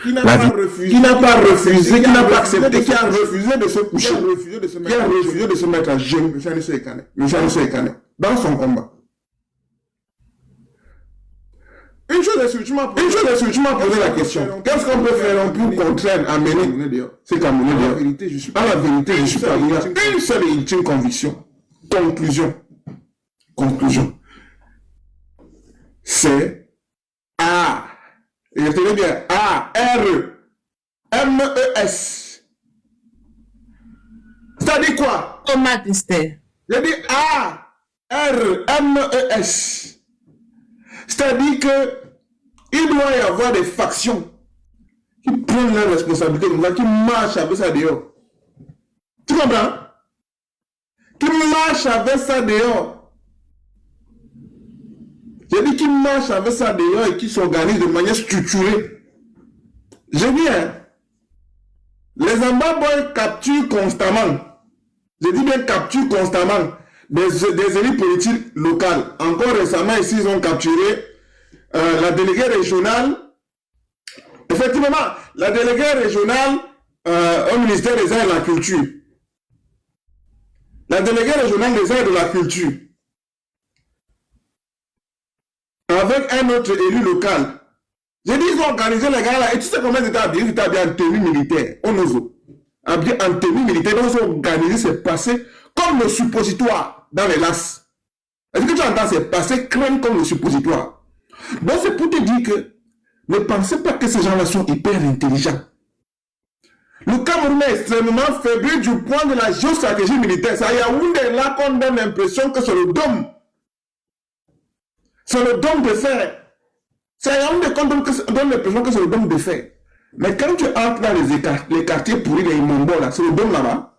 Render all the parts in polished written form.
qui n'a pas refusé, qui n'a pas accepté, qui a refusé de se coucher, qui a refusé de se mettre à genoux, M. Anissé Ekane, dans son combat. Une chose est sûre, tu m'as posé la question. Qu'est-ce qu'on peut faire pour contraindre à mener ces Camerounais dehors? À la vérité, je suis pas venu à une seule et ultime conviction. Conclusion. C'est A. Et je te dis bien A, R, M, E, S. C'est-à-dire quoi? Tomate mystère. Je dis A, R, M, E, S. C'est-à-dire que il doit y avoir des factions qui prennent leurs responsabilités comme ça, qui marchent avec ça dehors. Tu comprends? Qui marchent avec ça dehors. J'ai dit qu'ils marchent avec ça dehors et qui s'organisent de manière structurée. J'ai dit, hein, les Ambaboy capturent constamment. Je dis bien capturent constamment des élites politiques locales. Encore récemment, ici, ils ont capturé la déléguée régionale. Effectivement, la déléguée régionale au ministère des Arts et de la Culture. La déléguée régionale des Arts et de la Culture. Avec un autre élu local. J'ai dit, ils ont organisé les gars là. Et tu sais combien ils étaient habillés? Ils étaient habillés en tenue militaire. On ose. Habillés en tenue militaire. Donc, ils ont organisé, c'est passé comme le suppositoire dans les lasses. Est-ce que tu entends? C'est passé crème comme le suppositoire. Donc, c'est pour te dire que ne pensez pas que ces gens-là sont hyper intelligents. Le Cameroun est extrêmement faible du point de la géostratégie militaire. Ça, il y a une là qu'on donne l'impression que c'est le dôme. C'est le dôme de fer. C'est une qu'on donne l'impression que c'est le dôme de fer. Mais quand tu entres dans les quartiers pourris, les immondes là, c'est le dôme là-bas.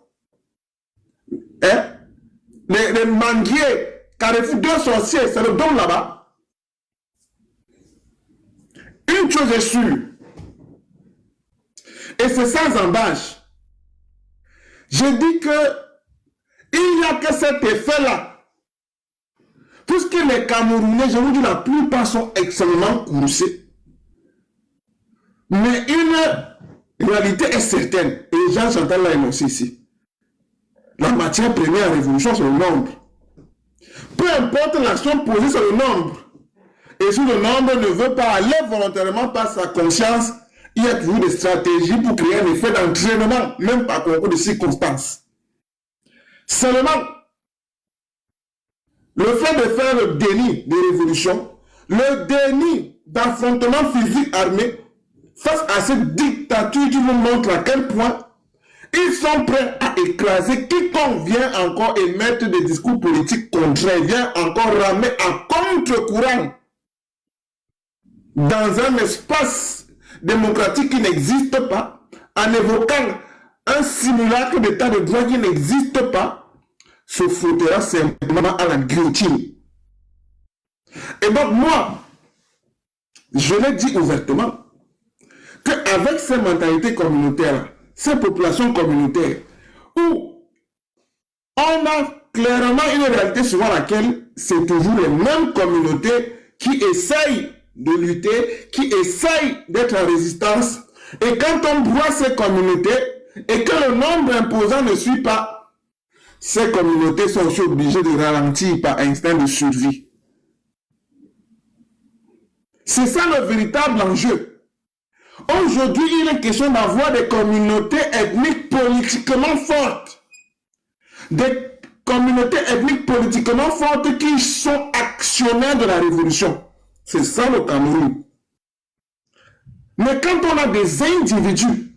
Hein? Les manguiers, Carrefour deux sorciers, c'est le dôme là-bas. Une chose est sûre, et c'est sans embâche. Je dis que il n'y a que cet effet-là. Puisque les Camerounais, je vous dis, la plupart sont extrêmement coursés. Mais une réalité est certaine, et Jean Chantal l'a énoncé ici. La matière première en révolution, c'est le nombre. Peu importe l'action posée sur le nombre. Et si le nombre ne veut pas aller volontairement par sa conscience, il y a toujours des stratégies pour créer un effet d'entraînement, même par concours de circonstances. Seulement, le fait de faire le déni de révolution, le déni d'affrontement physique armé, face à cette dictature qui nous montre à quel point ils sont prêts à écraser quiconque vient encore émettre des discours politiques contraires, vient encore ramer à contre-courant dans un espace démocratique qui n'existe pas, en évoquant un simulacre d'état de droit qui n'existe pas, se frottera simplement à la guillotine. Et donc moi, je l'ai dit ouvertement, qu'avec ces mentalités communautaires, ces populations communautaires, où on a clairement une réalité selon laquelle c'est toujours les mêmes communautés qui essayent de lutter, qui essayent d'être en résistance, et quand on broie ces communautés, et que le nombre imposant ne suit pas, ces communautés sont aussi obligées de ralentir par instinct de survie. C'est ça le véritable enjeu. Aujourd'hui, il est question d'avoir des communautés ethniques politiquement fortes. Des communautés ethniques politiquement fortes qui sont actionnaires de la révolution. C'est ça le Cameroun. Mais quand on a des individus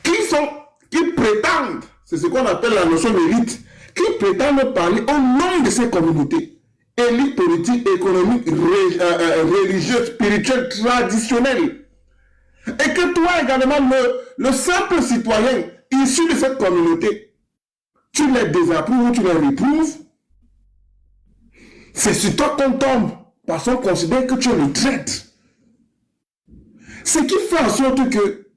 qui prétendent, c'est ce qu'on appelle la notion d'élite, qui prétendent parler au nom de ces communautés, élites politiques, économiques, religieuses, spirituelles, traditionnelles, et que toi également, le simple citoyen issu de cette communauté, tu les désapprouves ou tu les réprouves, c'est sur toi qu'on tombe, parce qu'on considère que tu es le traître. Ce qui fait en sorte que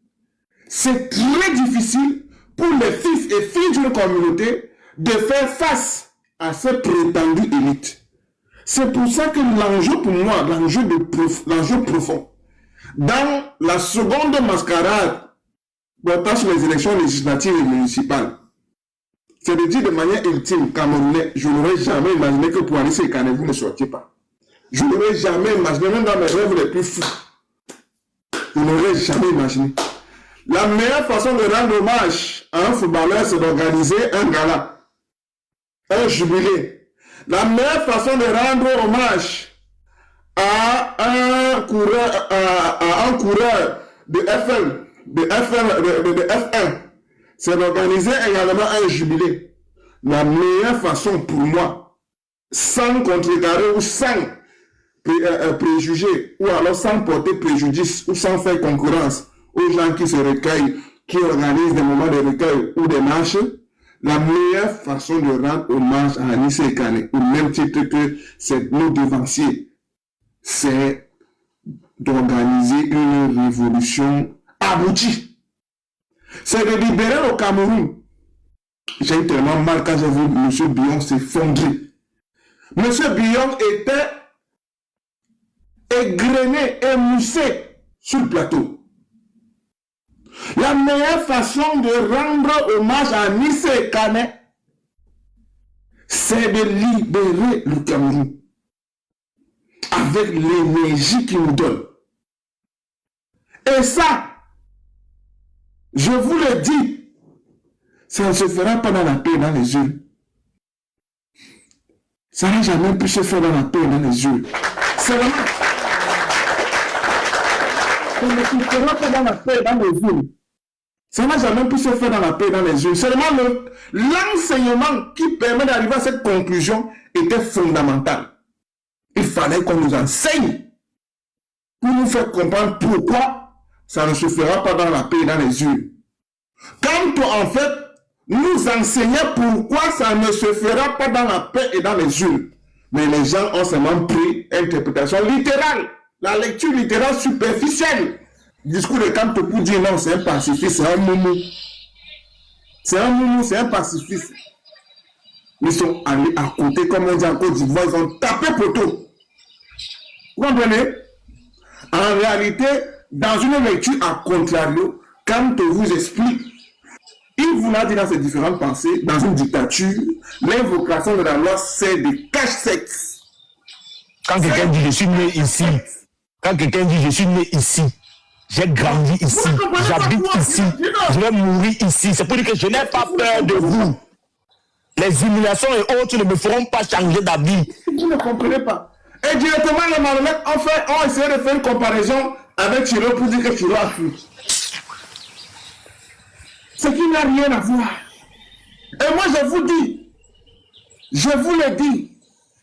c'est très difficile pour les fils et filles d'une communauté de faire face à ces prétendues élites. C'est pour ça que l'enjeu pour moi, l'enjeu profond, Dans la seconde mascarade, portant sur les élections législatives et municipales, c'est de dire de manière ultime, Camerounais, je n'aurais jamais imaginé que pour aller se Kane, vous ne sortiez pas. Je n'aurais jamais imaginé, même dans mes rêves les plus fous, je n'aurais jamais imaginé. La meilleure façon de rendre hommage à un footballeur, c'est d'organiser un gala, un jubilé. La meilleure façon de rendre hommage à un coureur de F1, c'est d'organiser également un jubilé. La meilleure façon pour moi, sans contrecarrer ou sans préjugés, ou alors sans porter préjudice, ou sans faire concurrence aux gens qui se recueillent, qui organisent des moments de recueil ou des marches, la meilleure façon de rendre hommage à Anissé Kane, au même titre que c'est nos devanciers, c'est d'organiser une révolution aboutie. C'est de libérer le Cameroun. J'ai eu tellement mal quand j'ai vu M. Bion s'effondrer. M. Bion était égrené, émoussé sur le plateau. La meilleure façon de rendre hommage à Anissé Kane, c'est de libérer le Cameroun avec l'énergie qu'il nous donne. Et ça, je vous le dis, ça ne se fera pas dans la paix dans les yeux. Ça n'a jamais pu se faire dans la paix dans les yeux. C'est vraiment... Ça ne se fera pas dans la paix dans les yeux. Ça n'a jamais pu se faire dans la paix dans les yeux. Seulement l'enseignement qui permet d'arriver à cette conclusion était fondamental. Il fallait qu'on nous enseigne pour nous faire comprendre pourquoi ça ne se fera pas dans la paix et dans les yeux. Quand en fait, nous enseigner pourquoi ça ne se fera pas dans la paix et dans les yeux. Mais les gens ont seulement pris interprétation littérale, la lecture littérale superficielle. Le discours de Kanto pour dire non, c'est un pacifiste, c'est un moumou. C'est un moumou, c'est un pacifiste. Ils sont allés à côté, comme on dit en Côte d'Ivoire, ils ont tapé poteau. Vous comprenez? En réalité, dans une lecture à contrario, Kanto vous explique, il vous l'a dit dans ses différentes pensées, dans une dictature, l'invocation de la loi, c'est des cache-sexe. Quand quelqu'un dit je suis né ici, quand quelqu'un dit je suis né ici, j'ai grandi ici, j'habite ici, je vais mourir ici, c'est pour dire que je n'ai pas peur de vous. Les humiliations et autres ne me feront pas changer d'avis. Vous ne comprenez pas. Et directement, les malhonnêtes ont essayé de faire une comparaison avec Chiro pour dire que Chiro a fui. Ce qui n'a rien à voir. Et moi, je vous dis, je vous le dis,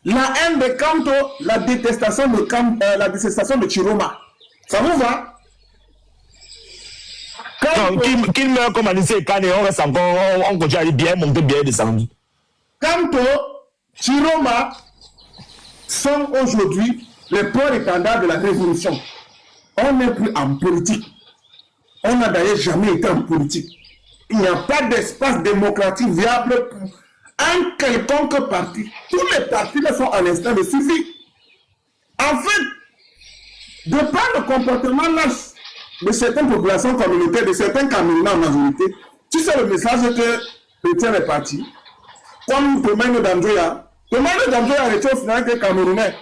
la haine de Kanto, la détestation de Chiroma, ça vous va? Qu'il meurt comme Anissé Kane, on reste encore, on continue à aller bien monter, bien descendu. Kanto, Chiroma sont aujourd'hui les peurs étendards de la révolution. On n'est plus en politique. On n'a d'ailleurs jamais été en politique. Il n'y a pas d'espace démocratique viable pour un quelconque parti. Tous les partis sont en instant de survie. En fait, de par le comportement lâche de certaines populations communautaires, de certains Camerounais en majorité, tu sais le message que retient les partis. Comme Tomaino Danjoya a été au final que Camerounais.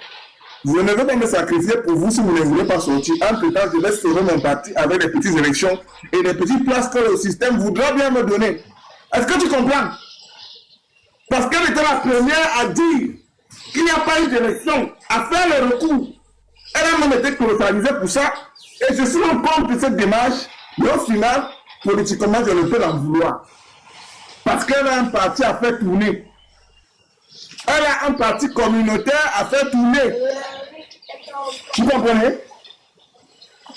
Vous ne devez pas me sacrifier pour vous si vous ne voulez pas sortir. Entre-temps, je laisse faire mon parti avec des petites élections et des petites places que le système voudra bien me donner. Est-ce que tu comprends? Parce qu'elle était la première à dire qu'il n'y a pas eu d'élection, à faire le recours. Elle a même été colossalisée pour ça. Et je suis en compte de cette démarche, mais au final, politiquement, je ne peux l'en vouloir. Parce qu'elle a un parti à faire tourner. Elle a un parti communautaire à faire tourner. Vous comprenez?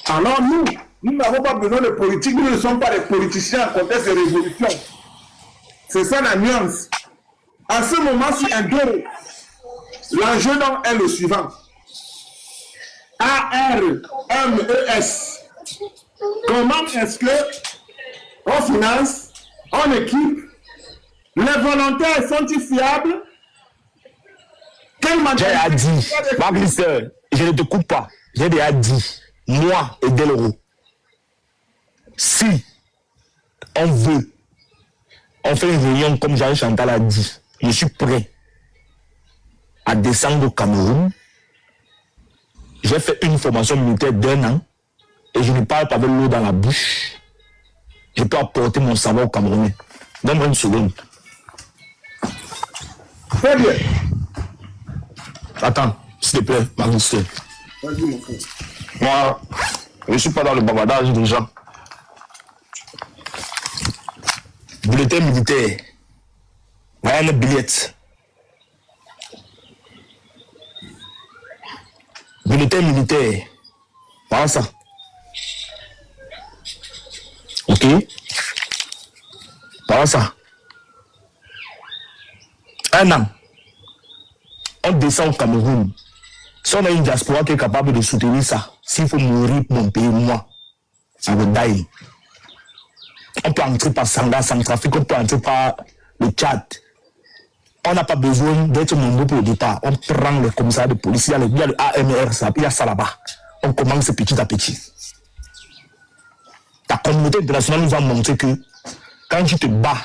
Alors nous n'avons pas besoin de politique. Nous ne sommes pas des politiciens en contexte de révolution. C'est ça la nuance. À ce moment, sur un dos, l'enjeu donc est le suivant. A-R-M-E-S. Comment est-ce qu'on finance, on équipe, les volontaires sont-ils fiables? J'ai déjà dit, ma glisseur, je ne te coupe pas, j'ai déjà dit, moi et Deloro, si on veut, on fait une réunion comme Jean Chantal a dit, je suis prêt à descendre au Cameroun. J'ai fait une formation militaire d'1 an et je ne parle pas de l'eau dans la bouche. Je peux apporter mon savoir au Camerounais. Donne-moi une seconde. Très bien. Attends, s'il te plaît, Maurice. Vas-y, mon frère. Moi, je ne suis pas dans le bavardage des gens. Bulletin militaire. Voilà le billet. Bulletin militaire. Voilà ça. Ok. Voilà ça. 1 an. On descend au Cameroun. Si on a une diaspora qui est capable de soutenir ça, s'il faut mourir pour mon pays, moi, ça va die. On peut entrer par Sanga, Centrafrique, on peut entrer par le Tchad. On n'a pas besoin d'être nombreux pour le départ. On prend les commissariats de police, il y a le AMR, il y a ça là-bas. On commence petit à petit. La communauté internationale nous a montré que quand tu te bats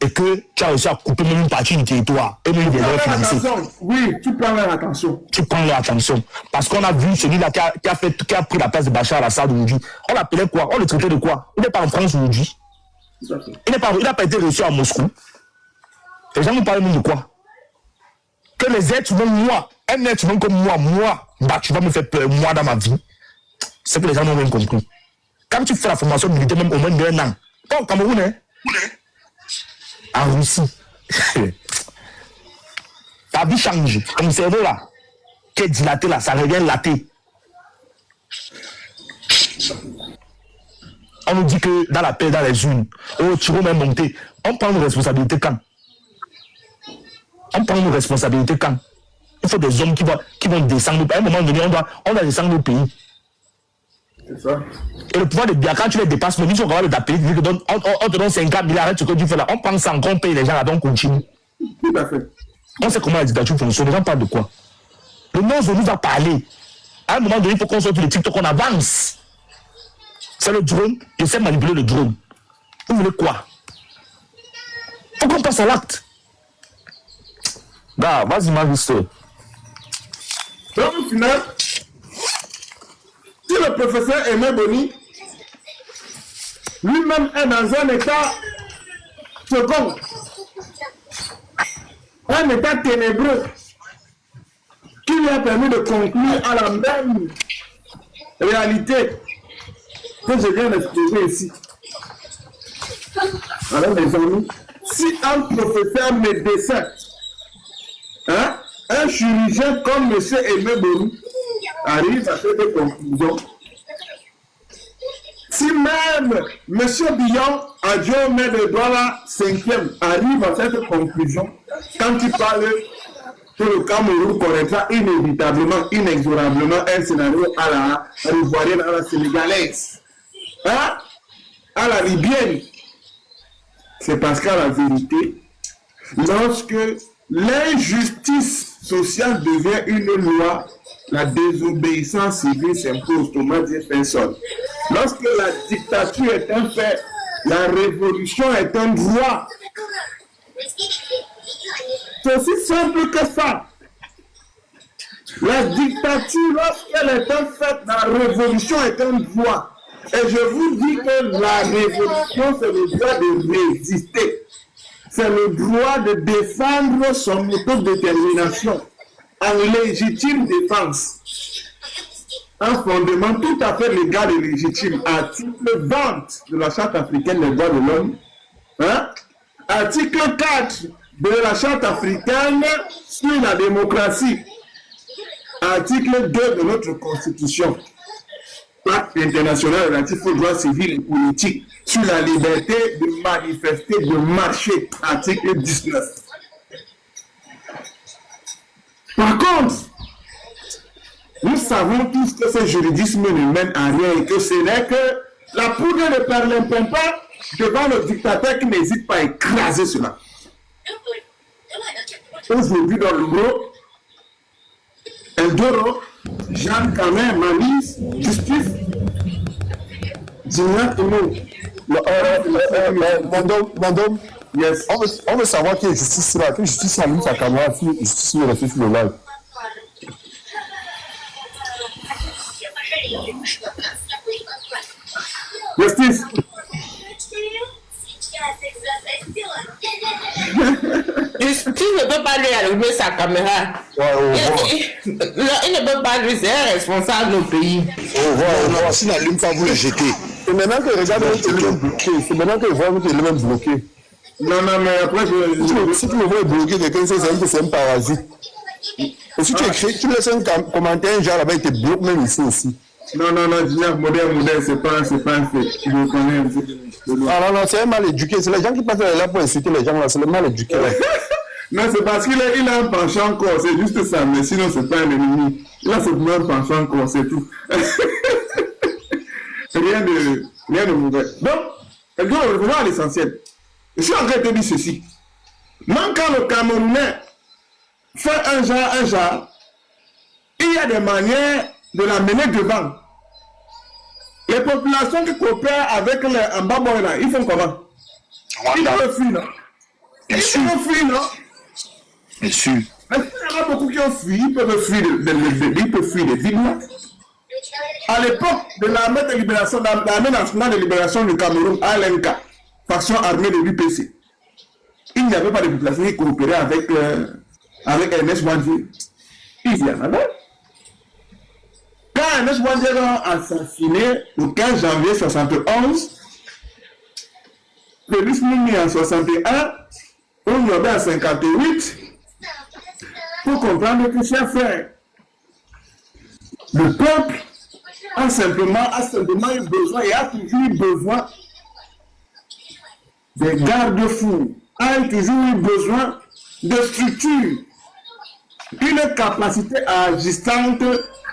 et que tu as réussi à couper même une partie du territoire, et même des financer. Oui, tu prends leur attention. Tu prends leur attention. Parce qu'on a vu celui-là qui a pris la place de Bachar al-Assad aujourd'hui. On l'appelait quoi? On le traitait de quoi? Il n'est pas en France aujourd'hui. Il n'a pas été reçu à Moscou. Les gens nous parlent même de quoi? Que les êtres humains, moi, un être humain comme moi, bah, tu vas me faire peur, moi, dans ma vie. C'est que les gens n'ont rien compris. Quand tu fais la formation militaire, même au moins d'1 an, pas au Cameroun, hein? En Russie. Ta vie change. Ton cerveau, là, qui est dilaté, là, ça revient laté. On nous dit que dans la paix, dans les unes, oh, tu vas même monter. On prend nos responsabilités quand? On prend nos responsabilités quand? Il faut des hommes qui vont descendre. À un moment donné, on doit descendre au pays. C'est ça. Et le pouvoir de Biafra, quand tu les dépasses, ils sont capables de t'appeler, on te donne 50 milliards, arrête ce que tu fais là. On prend ça encore, on paye les gens là, donc on continue. Tout à fait. On sait comment la dictature fonctionne. Les gens parlent de quoi? Le monde nous a parlé. À un moment donné, il faut qu'on sorte les TikTok, on avance. C'est le drone, je sais manipuler le drone. Vous voulez quoi? Il faut qu'on passe à l'acte. Bah, vas-y, ma vie. Donc, au final, si le professeur Aimé Boni, lui-même est dans un état second, un état ténébreux, qui lui a permis de conclure à la même réalité que je viens d'expliquer ici. Alors, mes amis, si un professeur médecin, un chirurgien comme M. Aimé Boni arrive à cette conclusion, si même M. Billon, adjoint maire de Douala 5e, arrive à cette conclusion, quand il parle que le Cameroun connaîtra inévitablement, inexorablement un scénario à la ivoirienne, à la sénégalaise, à la libyenne, c'est parce qu'à la vérité, lorsque l'injustice sociale devient une loi, la désobéissance civile s'impose. Thomas Jefferson. Lorsque la dictature est un fait, la révolution est un droit. C'est aussi simple que ça. La dictature, lorsqu'elle est un fait, la révolution est un droit. Et je vous dis que la révolution, c'est le droit de résister. C'est le droit de défendre son autodétermination en légitime défense. Un fondement tout à fait légal et légitime. Article 20 de la Charte africaine des droits de l'homme. Article 4 de la Charte africaine sur la démocratie. Article 2 de notre Constitution. Pacte international relatif aux droits civils et politiques sur la liberté de manifester, de marcher, article 19. Par contre, nous savons tous que ce juridisme ne mène à rien et que ce n'est que la poudre de perlimpinpin devant le dictateur qui n'hésite pas à écraser cela. Aujourd'hui, dans le gros, Eldoro Jean Camin, Manise, Justice, Dina Timo. Madame, Yes. on veut savoir qui est justice là. Quelle justice allume sa caméra si justice est restée sur le live. Justice. Justice ne peut pas lui allumer sa caméra. Il ne peut pas lui, c'est un responsable de nos pays. Non, si n'allume pas, vous le jetez. Et maintenant que regarde votre élément bloqué, c'est maintenant que voit votre élément bloqué. Non, mais après, Si tu me vois bloquer quelqu'un, c'est un parasite. Et si tu écris, tu laisses un commentaire, genre là-bas, il te bloque même ici aussi. non, Dina, modèle, c'est pas un fait. Je le connais un peu. Ah non, c'est un mal éduqué. C'est les gens qui passent là pour insulter les gens là, c'est le mal éduqué là. Non, c'est parce qu'il a un penchant encore, c'est juste ça, mais sinon, c'est pas un ennemi. Là, c'est pour un penchant encore, c'est tout. Rien de mauvais. Donc, revenons à l'essentiel. Je suis en train de te dire ceci. Même quand le Camerounais fait un genre, il y a des manières de la mener devant. Les populations qui coopèrent avec les Ambaboy là, ils font comment? Ils peuvent fuir, non? Ils peuvent fuir, non? Bien sûr. Mais il y en a beaucoup qui ont fui, ils peuvent fuir des villes là. À l'époque de l'armée de libération, l'armée nationale de libération du Cameroun, ALNK, faction armée de l'UPC, il n'y avait pas de population qui coopérait avec Ernest Ouadjiri. Il y en avait. Quand Ernest Ouadjiri a assassiné le 15 janvier 1971, Félix Moumi en 61, Ouyobé en 58, pour comprendre que, chers frères, le peuple a simplement eu besoin et a toujours eu besoin des garde-fous, a toujours eu besoin de structures, une capacité agissante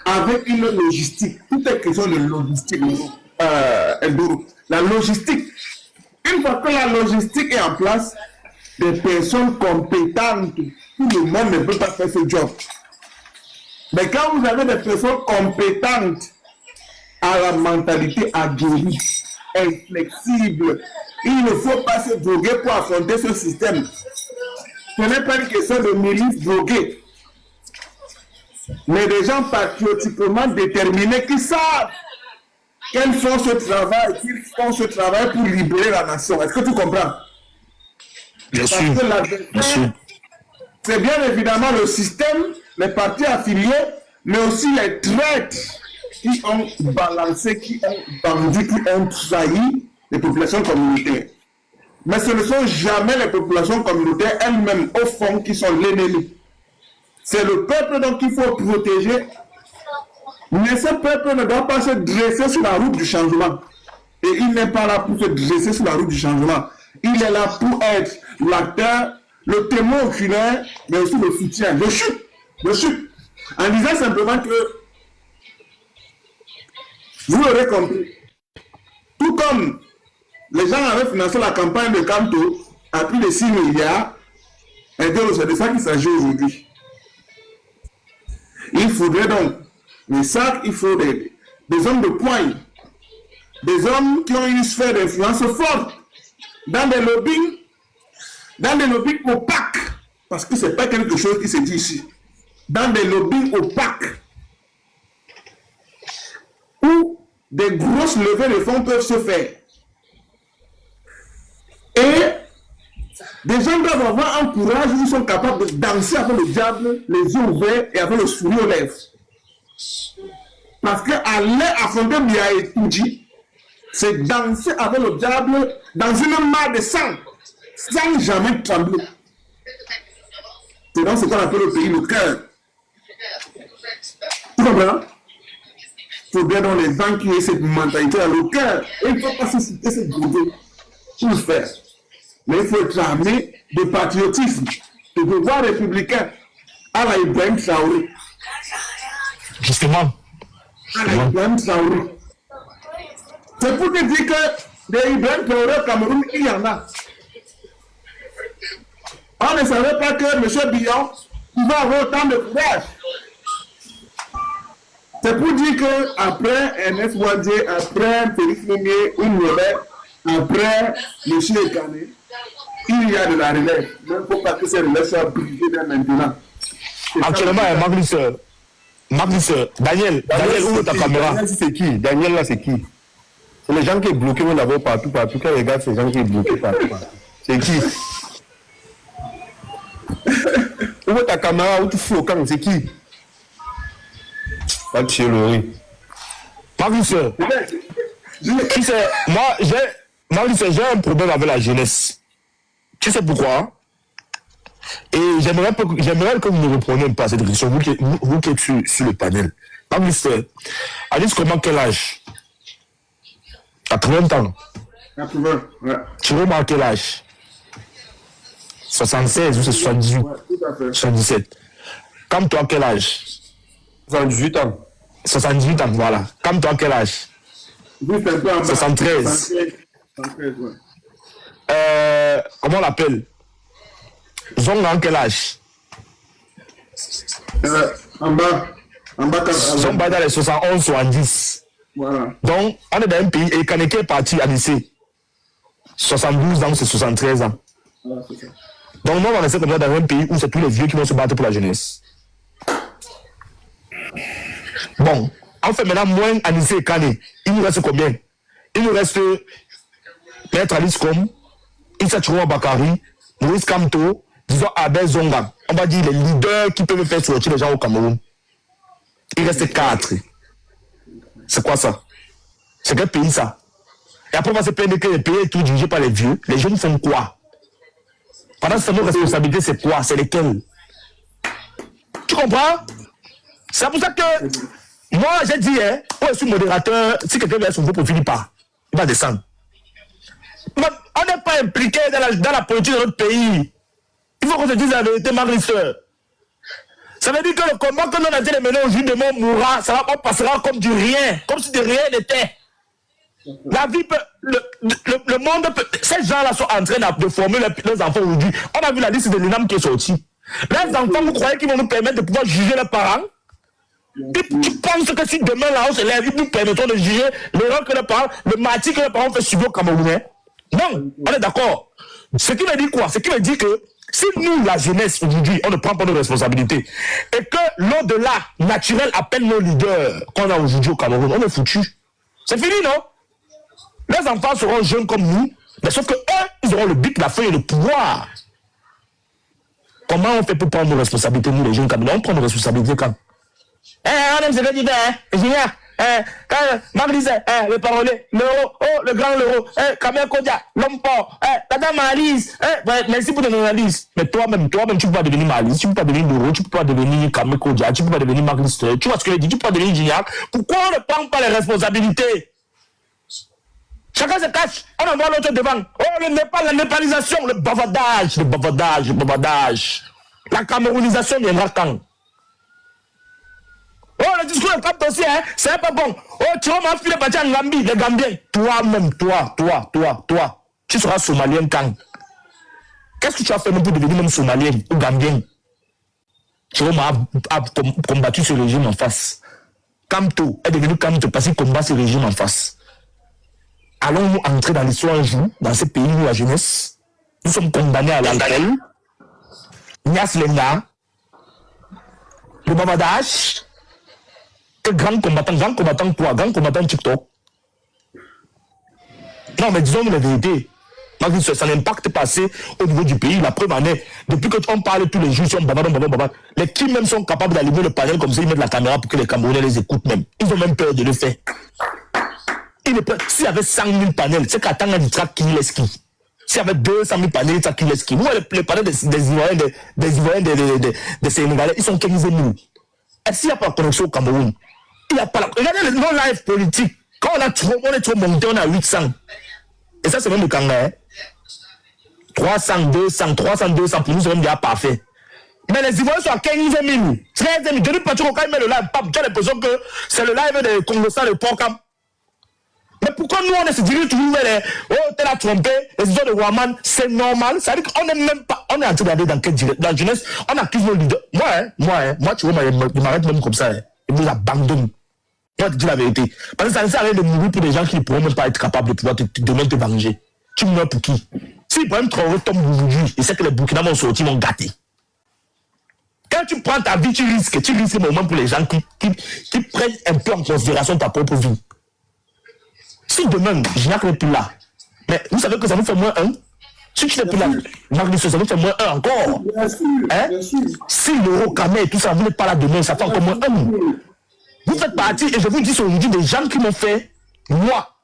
avec une logistique. Tout est question de logistique. La logistique. Une fois que la logistique est en place, des personnes compétentes, tout le monde ne peut pas faire ce job. Mais quand vous avez des personnes compétentes, à la mentalité aguerrie, inflexible, il ne faut pas se droguer pour affronter ce système. Ce n'est pas une question de milices droguées, mais des gens patriotiquement déterminés qui savent qu'ils font ce travail pour libérer la nation. Est-ce que tu comprends? Bien sûr. Bien sûr. C'est bien évidemment le système, les partis affiliés, mais aussi les traîtres qui ont balancé, qui ont vendu, qui ont trahi les populations communautaires. Mais ce ne sont jamais les populations communautaires elles-mêmes, au fond, qui sont l'ennemi. C'est le peuple donc qu'il faut protéger. Mais ce peuple ne doit pas se dresser sur la route du changement. Et il n'est pas là pour se dresser sur la route du changement. Il est là pour être l'acteur, le témoin oculaire, mais aussi le soutien. Je chute. En disant simplement que vous l'aurez compris. Tout comme les gens avaient financé la campagne de Kanto à plus de 6 milliards, c'est de ça qu'il s'agit aujourd'hui. Il faudrait donc des sacs, il faut des hommes de poigne, des hommes qui ont une sphère d'influence forte dans des lobbies opaques, parce que ce n'est pas quelque chose qui se dit ici, dans des lobbies opaques, où des grosses levées de fonds peuvent se faire. Et des gens doivent avoir un courage où ils sont capables de danser avec le diable, les yeux ouverts et avec le sourire aux lèvres. Parce qu'aller affronter Biya et Toudji, c'est danser avec le diable dans une mare de sang, sans jamais trembler. C'est dans ce qu'on appelle le pays, le cœur. Tu comprends? Il faut bien dans les gens qui aient cette mentalité dans le cœur. Et il ne faut pas se citer cette drogue pour le faire. Mais il faut être armé de patriotisme, de devoir républicain à la Ibrahim Traoré. Justement. À la Ibrahim Traoré. C'est pour te dire que des Ibrahim Traoré au Cameroun, il y en a. On ne savait pas que M. Biya pouvait avoir autant de courage. C'est pour dire qu'après Ernest Ouadjé, après Félix Moumié, après le Chile Kané, il y a de la relève. Il ne faut pas que ces relèves soient brisées dès maintenant. Actuellement, Magnus, Daniel, où est ta caméra? Daniel, c'est qui? Daniel, là, c'est qui? C'est les gens qui sont bloqués d'abord partout. Quand ils regardent ces gens qui sont bloqués partout. C'est qui? Où est ta caméra? Où tu fous au camp? C'est qui? Pas de chez Laurie. Magnus, moi, j'ai un problème avec la jeunesse. Tu sais pourquoi? Et j'aimerais que vous ne repreniez pas cette question, vous qui êtes sur le panel. Magnus, Alice, comment quel âge? 80 ans. 80, ouais. Tu remarques quel âge? 76 ou c'est 78? Ouais, tout à fait. 77. Comme toi, quel âge? 78 ans. 78 ans, voilà. Comme toi, quel âge? Juste un peu en bas. 73. 73, ouais. Comment on l'appelle? Zonga, quel âge? En bas. Zonga dans les 71, 70. Voilà. Donc, on est dans un pays, et Kaneke est parti à lycée. 72 ans, c'est 73 ans. Voilà, c'est ça. Donc, nous, on va rester comme ça dans un pays où c'est tous les vieux qui vont se battre pour la jeunesse. Bon, on fait maintenant moins à lycée et Kane. Il nous reste combien? Il nous reste Maître Alice Com, Issa Chouwa Bakari, Maurice Kamto, disons Abel Zonga. On va dire les leaders qui peuvent faire sortir les gens au Cameroun. Il reste 4. C'est quoi ça? C'est quel pays ça? Et après on va se plaindre que les pays sont tout dirigés par les vieux. Les jeunes font quoi? Pendant ce temps, nos responsabilités, c'est quoi? C'est lesquelles? Tu comprends? C'est pour ça que moi j'ai dit, oh, je suis modérateur, si quelqu'un veut son profil, il part. Il va descendre. Mais on n'est pas impliqué dans la politique de notre pays. Il faut qu'on se dise la vérité, Marie-Sœur. Ça veut dire que le combat que nous avons dit mener aujourd'hui, demain, on mourra, on passera comme du rien, comme si de rien n'était. La vie peut, le monde peut, ces gens-là sont en train de former leurs enfants aujourd'hui. On a vu la liste de l'UNAM qui est sortie. Les enfants, vous croyez qu'ils vont nous permettre de pouvoir juger leurs parents? Tu penses que si demain là on se lève, ils nous permettront de juger l'erreur que les parents, le martyr que les parents font subir au Camerounais? Non, on est d'accord. Ce qui veut dire quoi? Ce qui veut dire que si nous, la jeunesse, aujourd'hui, on ne prend pas nos responsabilités et que l'au-delà naturel appelle nos leaders qu'on a aujourd'hui au Cameroun, on est foutu. C'est fini, non? Les enfants seront jeunes comme nous, mais sauf que eux, ils auront le bic, la feuille et le pouvoir. Comment on fait pour prendre nos responsabilités, nous, les jeunes Camerounais? On prend nos responsabilités quand? On aime ce que tu fais, Junior. Quand Marc disait, le parolier, l'euro, oh, le grand l'euro, Kamel Kodia, l'homme fort, la dame Alice, merci pour ton analyse. Mais toi-même, tu ne peux pas devenir Alice, tu ne peux pas devenir l'euro, tu ne peux pas devenir Kamel Kodia, tu ne peux pas devenir Marc Lister, tu vois ce que je dis, tu ne peux pas devenir Junior. Pourquoi on ne prend pas les responsabilités? Chacun se cache, on envoie l'autre devant. Oh, le Népal, la népalisation, le bavardage. La camerounisation viendra quand? Oh, le discours de Cap aussi, c'est pas bon. Oh, tu vas m'enfiler partir en Gambie, les Gambiens. Toi-même, toi, tu seras somalien quand? Qu'est-ce que tu as fait pour devenir même somalien ou gambien? Tu vas combattu ce régime en face. Kamto est devenu Kamto parce qu'il combat ce régime en face. Allons-nous entrer dans l'histoire un jour, dans ces pays où la jeunesse, nous sommes condamnés à l'alcool, Nias Lenga, le bavardage, que grand combattant toi, grand combattant TikTok. Non, mais disons-nous la vérité. Ça n'impacte pas assez au niveau du pays. La preuve en est, depuis qu'on parle tous les jours, les qui même sont capables d'allumer le panel comme ça, ils mettent la caméra pour que les Camerounais les écoutent même. Ils ont même peur de le faire. S'il y avait 100 000 panels, c'est qu'à Tanga du track qui les ski. S'il y avait 200 000 panels, c'est qui les ski. Nous, les panels des Ivoiriens, des Sénégalais, ils sont 15 000. Et s'il n'y a pas de connexion au Cameroun, il n'y a pas la... Regardez les non-live politiques. Quand on est trop monté, on a 800. Et ça, c'est même le Kanga. 300, 200, pour nous, c'est même déjà parfait. Mais les Ivoiriens sont à 15 000, 13 000. Je dis pas quand il met le live, tu as l'impression que c'est le live des Congolais de Port-Cam. Mais pourquoi nous, on se dirige toujours vers les... Oh, t'es la trompé, les histoires de Waman, c'est normal. Ça veut dire qu'on n'est même pas... On est en train d'aller dans quelle direction? Dans la jeunesse, on accuse nos leaders. Moi, tu vois, il m'arrête même comme ça. Il nous abandonne. Moi, te dis la vérité. Parce que ça ne sert à rien de mourir pour des gens qui ne pourront même pas être capables de pouvoir demain te venger. Tu meurs pour qui? Si Ibrahim Traoré tombe aujourd'hui, et c'est que les Burkinabés vont sortir, vont gâter. Quand tu prends ta vie, tu risques le moment pour les gens qui prennent un peu en considération ta propre vie. Si demain, Jacques n'est plus là, mais vous savez que ça nous fait moins 1. Si tu n'es plus là, Jacques, ça nous fait moins 1 encore. Bien sûr, hein? bien sûr. Si l'euro camé et tout ça, vous n'êtes pas là demain, ça fait encore moins 1. Vous faites partie, et je vous dis aujourd'hui, des gens qui m'ont fait, moi,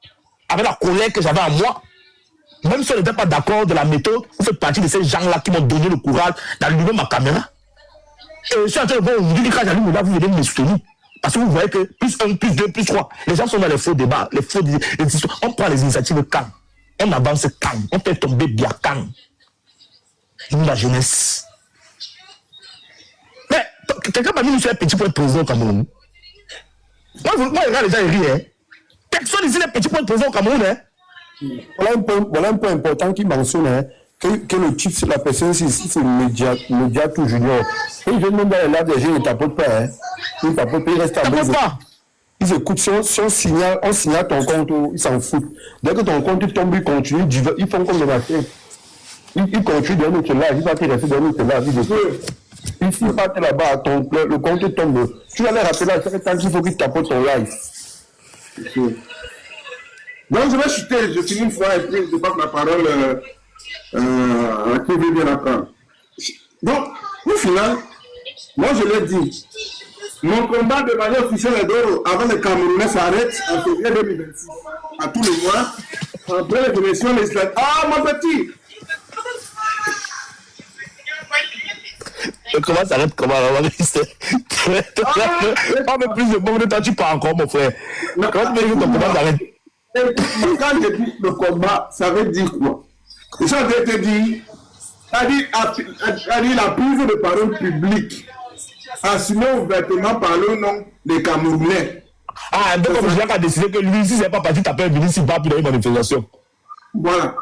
avec la colère que j'avais en moi, même si on n'était pas d'accord de la méthode, vous faites partie de ces gens-là qui m'ont donné le courage d'allumer ma caméra. Et je suis en train de voir aujourd'hui, quand j'allume là, vous venez me soutenir. Parce que vous voyez que plus 1, plus 2, plus 3, les gens sont dans les faux débats, les faux histoires. On prend les initiatives quand on avance quand on fait tomber bien quand. Nous, la jeunesse. Mais quelqu'un m'a mis sur un petit point de président au Cameroun. Moi, les gens, ils rient. Hein. Personne ici n'est petit point de président au Cameroun. Hein. Voilà un point important qui mentionne hein, que le titre, la personne, c'est Médiatou Junior. Et je demande à là, des gens, ils ne tapotent pas. Hein. Ils ne tapotent pas, ils restent à base. Ils écoutent, si on signale ton compte, ils s'en foutent. Dès que ton compte tombe, ils continuent, ils font comme le matin. Ils continuent de notre live, ils vont te rester dans notre live. Ils s'ils partent là-bas, le compte tombe. Tu vas les rappeler à chaque temps qu'il faut qu'ils tapotent ton live. Donc je vais chuter, je finis une fois et puis je passe la parole à qui veut bien apprendre. Donc, au final, moi je l'ai dit, mon combat de manière officielle est d'or avant les Camerounais s'arrête en février 2026. À tous les mois, après les élections législatives. Ah, mon petit! Comment ça arrête comment alors mais plus de bon de temps tu pars encore mon frère. Comment tu veux que ton combat s'arrête? Quand je dis le combat, ça veut dire quoi? Je suis en train de te dire, a dit la prise de parole publique, assumée ouvertement par le nom des Camerounais. Ah, donc comme Jacques a décidé que lui, si c'est pas parti taper un ministre, il va pour une manifestation. Voilà.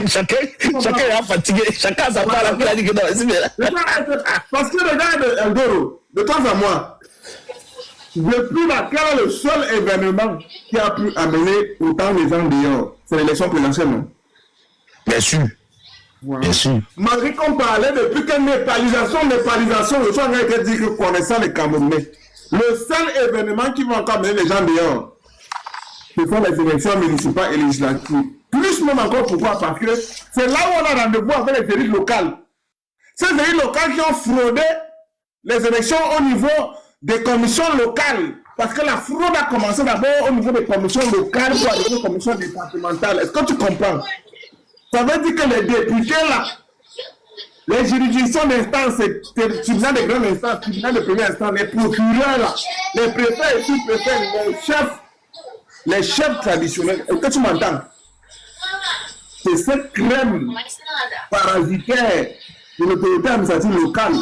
chacun est fatigué, chacun a sa part, il a dit que non, parce que regarde, Eldoro, de temps à moi, depuis quel est le seul événement qui a pu amener autant de gens dehors? C'est l'élection présidentielle, non? Bien sûr. Voilà. Bien sûr. Malgré qu'on parlait depuis que népalisation, je suis en train de dire que connaissant les Camerounais, le seul événement qui va encore amener les gens dehors, ce sont les élections municipales et législatives. Plus même encore, pourquoi? Parce que c'est là où on a rendez-vous avec les élites locales. Ces élites locales qui ont fraudé les élections au niveau des commissions locales. Parce que la fraude a commencé d'abord au niveau des commissions locales pour arriver aux commissions départementales. Est-ce que tu comprends? Ça veut dire que les députés là, les juridictions d'instance, les tribunaux de grande instance, les tribunaux de première instance, les procureurs là, les préfets et sous-préfets, les chefs traditionnels, est-ce que tu m'entends? C'est cette crème parasitaire de l'autorité administrative locale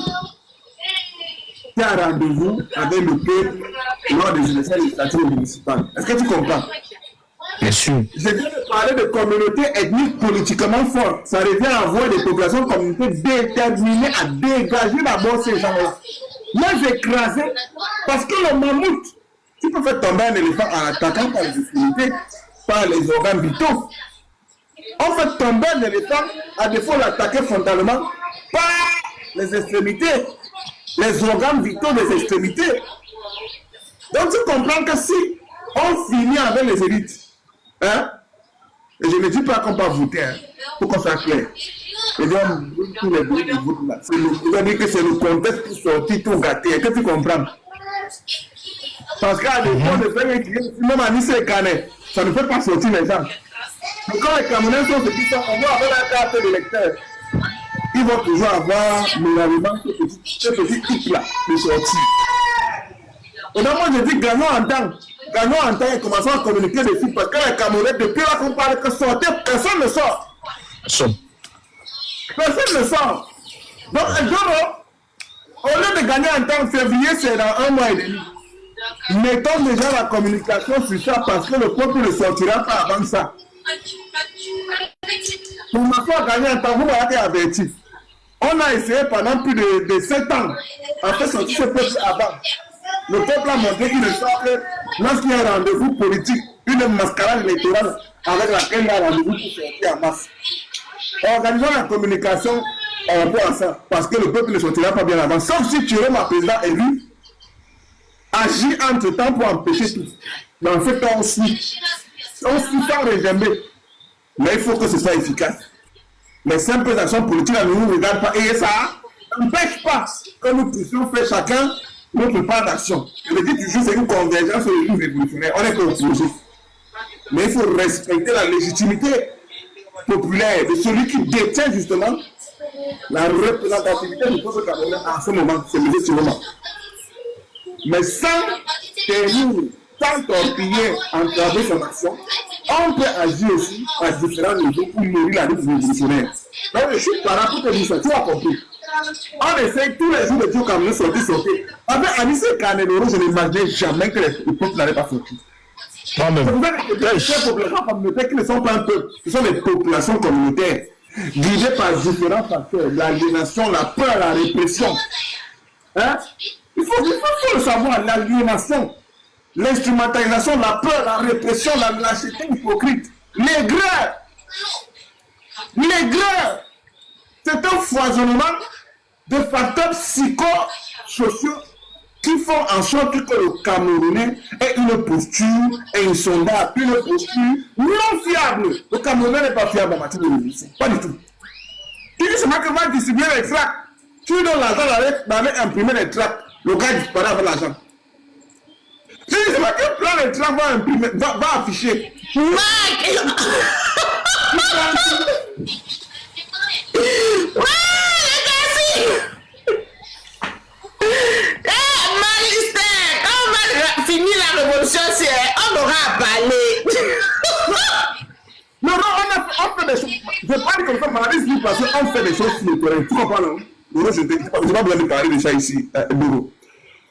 qui a rendez-vous avec le peuple lors des élections législatives municipales. Est-ce que tu comprends? Bien sûr. Je viens de parler de communautés ethniques politiquement fortes. Ça revient à avoir des populations communautés déterminées à dégager d'abord ces gens-là. Les écraser, parce que le mammouth, tu peux faire tomber un éléphant en attaquant par les extrémités, par les organes vitaux. On fait tomber un éléphant à défaut d'attaquer frontalement par les extrémités, les organes vitaux des extrémités. Donc tu comprends que si on finit avec les élites, hein, et je ne dis pas qu'on va voter, hein, pour qu'on soit clair. Et donc, tous les bruits de vote là, c'est dire que c'est le contexte pour sortir tout gâté. Est-ce que tu comprends? Parce qu'à l'époque de faire un client, même à Nice et Canet, ça ne fait pas sortir les gens. Donc quand les Camerounais sont ceux qui sont, on va avoir la carte d'électeur. Ils vont toujours avoir normalement ce petit type là de sortie. Et donc moi je dis gagnons en temps et commençons à communiquer dessus parce que les Camerounais, depuis là qu'on parle que sortez, personne ne sort. Personne ne sort. Donc au lieu de gagner en temps, février c'est dans 1 mois et demi. Mettons déjà la communication sur ça parce que le peuple ne sortira pas avant ça. Pour ma part, gagner un temps, vous m'avez averti. On a essayé pendant plus de 7 ans à faire sortir ce peuple avant. le peuple a montré qu'il ne sort que lorsqu'il y a un rendez-vous politique, une mascarade électorale avec laquelle il y a un rendez-vous pour sortir en masse. Organisons la communication par rapport à ça, parce que le peuple ne sortira pas bien avant. Sauf si tu es ma président élu, agis entre-temps pour empêcher tout. Mais en fait, on suit sans réserver. Mais il faut que ce soit efficace. Les simples actions politiques ne nous regardent pas. Et ça n'empêche pas que nous puissions faire chacun notre part d'action. Je le dis toujours, c'est une convergence sur les lignes révolutionnaires. On est opposés. Mais il faut respecter la légitimité populaire de celui qui détient justement la représentativité du peuple camerounais en ce moment, c'est M. Tiroma. Mais sans tenir, sans torpiller, entraver son action, on peut agir aussi à différents niveaux pour nourrir la lutte révolutionnaire. Donc je suis par rapport à ça, tu as compris. On essaie tous les jours de dire au Cameroun sortir. Avec Anis et Caneloro, je n'imaginais jamais que le peuple n'allait pas sortir. Moi-même. Les populations communautaires qui ne sont pas un peuple, ce sont des populations communautaires, guidées par différents facteurs, l'aliénation, la peur, la répression. Hein? Il faut le savoir, l'aliénation, l'instrumentalisation, la peur, la répression, la lâcheté hypocrite, l'aigreur. C'est un foisonnement de facteurs psychosociaux qui font en sorte que le Camerounais ait une posture insondable, une posture non fiable. Le Camerounais n'est pas fiable en matière de révolution. Pas du tout. Tu dis seulement que va distribuer les tracts. Tu donnes l'argent d'aller imprimer les tracts. Le gars disparaît avec l'argent. Tu dis seulement que prend les tracts, va imprimer, va afficher. Fini la révolution, on aura à parler. Non, on fait des choses. Je parle comme ça, maladie, parce qu'on fait des choses sur le terrain. Tu comprends, non? Je n'ai pas besoin de parler de ça ici, Bouro.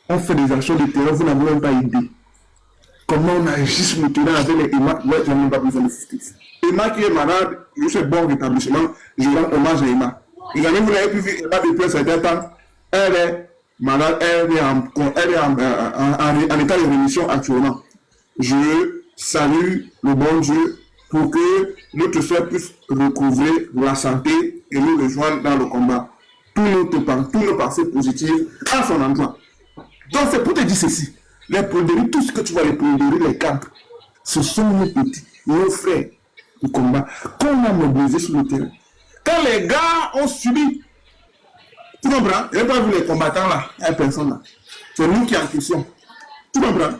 On fait des actions de terrain, vous n'avez même pas idée. Comment on agit sur le terrain avec les EMA? Moi, je n'ai même pas besoin de justice. EMA qui est malade, je suis bon rétablissement, je rends hommage à EMA. Et jamais vous n'avez pu voir EMA depuis un certain temps. Elle est malade, elle est en état de rémission actuellement. Je salue le bon Dieu pour que notre soeur puisse recouvrer la santé et nous rejoindre dans le combat. Tous nos pensées positives à son endroit. Donc c'est pour te dire ceci. Les prôneries, tout ce que tu vois, les prôneries, les cadres, ce sont nos petits, nos frères du combat qu'on a mobilisés sur le terrain. Quand les gars ont subi, tu comprends? Il n'y a pas vu les combattants là, il n'y a personne là. C'est nous qui en question. Tu comprends?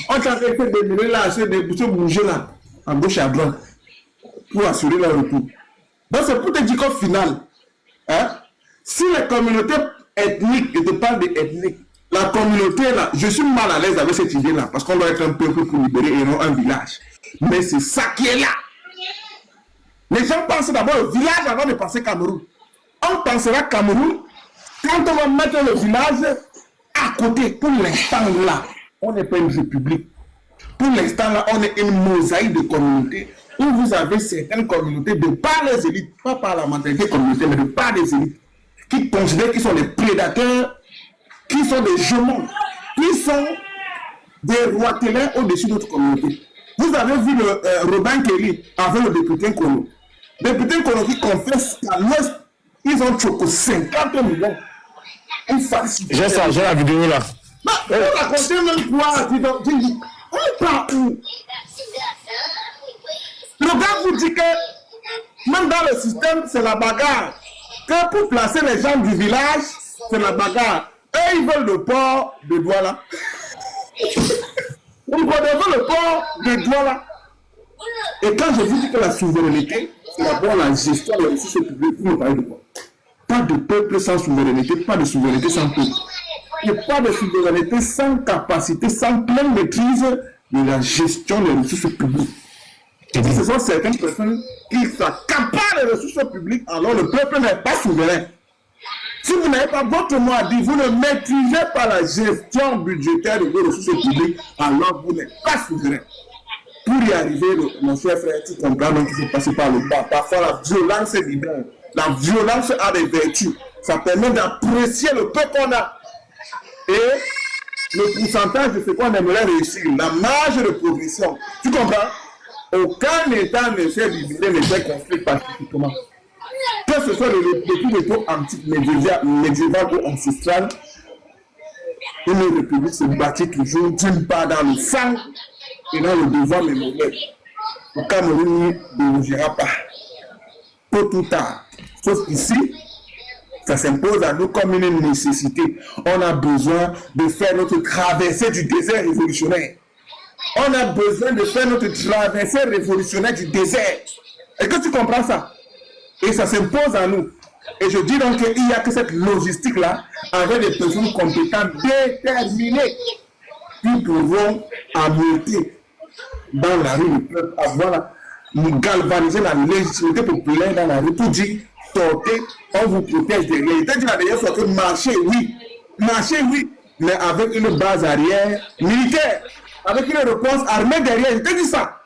On t'a fait des milliers là, c'est des bouger là, à gauche et à droite, pour assurer leur retour. Donc c'est pour te dire qu'au final, hein, si les communautés ethniques, je te parle d'ethniques, la communauté là, je suis mal à l'aise avec cette idée là, parce qu'on doit être un peuple pour libérer et non un village. Mais c'est ça qui est là. Les gens pensent d'abord au village avant de penser Cameroun. On pensera Cameroun quand on va mettre le village à côté. Pour l'instant là, on n'est pas une république. Pour l'instant là, on est une mosaïque de communautés où vous avez certaines communautés de par les élites, pas par la mentalité communautaire, mais de par les élites, qui considèrent qu'ils sont des prédateurs, qui sont des gemons, qui sont des rois télés au-dessus de notre communauté. Vous avez vu le Robin Kelly avec le député Kono. Le député Kono qui confesse qu'à l'ouest, ils ont choqué 50 millions. J'ai ça, j'ai la vidéo là. Bah, on racontait même quoi? Tu dis, on part où? Le gars vous dit que même dans le système, c'est la bagarre. Que pour placer les gens du village, c'est la bagarre. Eux, ils veulent le port de Douala. Ils veulent le port de Douala. Et quand je vous dis que la souveraineté, c'est d'abord la gestion des ressources publiques, vous me parlez de quoi? Pas de peuple sans souveraineté, pas de souveraineté sans peuple. Et pas de souveraineté sans capacité, sans pleine maîtrise de la gestion des ressources publiques. Et si ce sont certaines personnes qui s'accaparent les ressources publiques, alors le peuple n'est pas souverain. Si vous n'avez pas votre mot à dire, vous ne maîtrisez pas la gestion budgétaire de vos ressources publiques, alors vous n'êtes pas souverain. Pour y arriver, mon cher frère, tu comprends donc il faut passer par le bas. Parfois, la violence est libérée. La violence a des vertus. Ça permet d'apprécier le peu qu'on a. Et le pourcentage de ce qu'on aimerait réussir, la marge de progression. Tu comprends? Aucun État ne sait libérer les faits construits pacifiquement. Que ce soit depuis l'époque antique, médiévale ou ancestrale, une république se bâtit toujours d'une part dans le sang et dans le devoir mémoriel. Le Cameroun ne bougera pas. Tôt ou tard. Sauf ici, ça s'impose à nous comme une nécessité. On a besoin de faire notre traversée du désert révolutionnaire. On a besoin de faire notre traversée révolutionnaire du désert. Est-ce que tu comprends ça? Et ça s'impose à nous. Et je dis donc qu'il n'y a que cette logistique-là, avec des personnes compétentes déterminées, qui pourront ameuter dans la rue le peuple, avoir galvaniser la légitimité populaire dans la rue pour dire sortez, on vous protège derrière. Il t'a dit la dernière fois que marcher, oui, mais avec une base arrière militaire, avec une réponse armée derrière. Il t'a dit ça.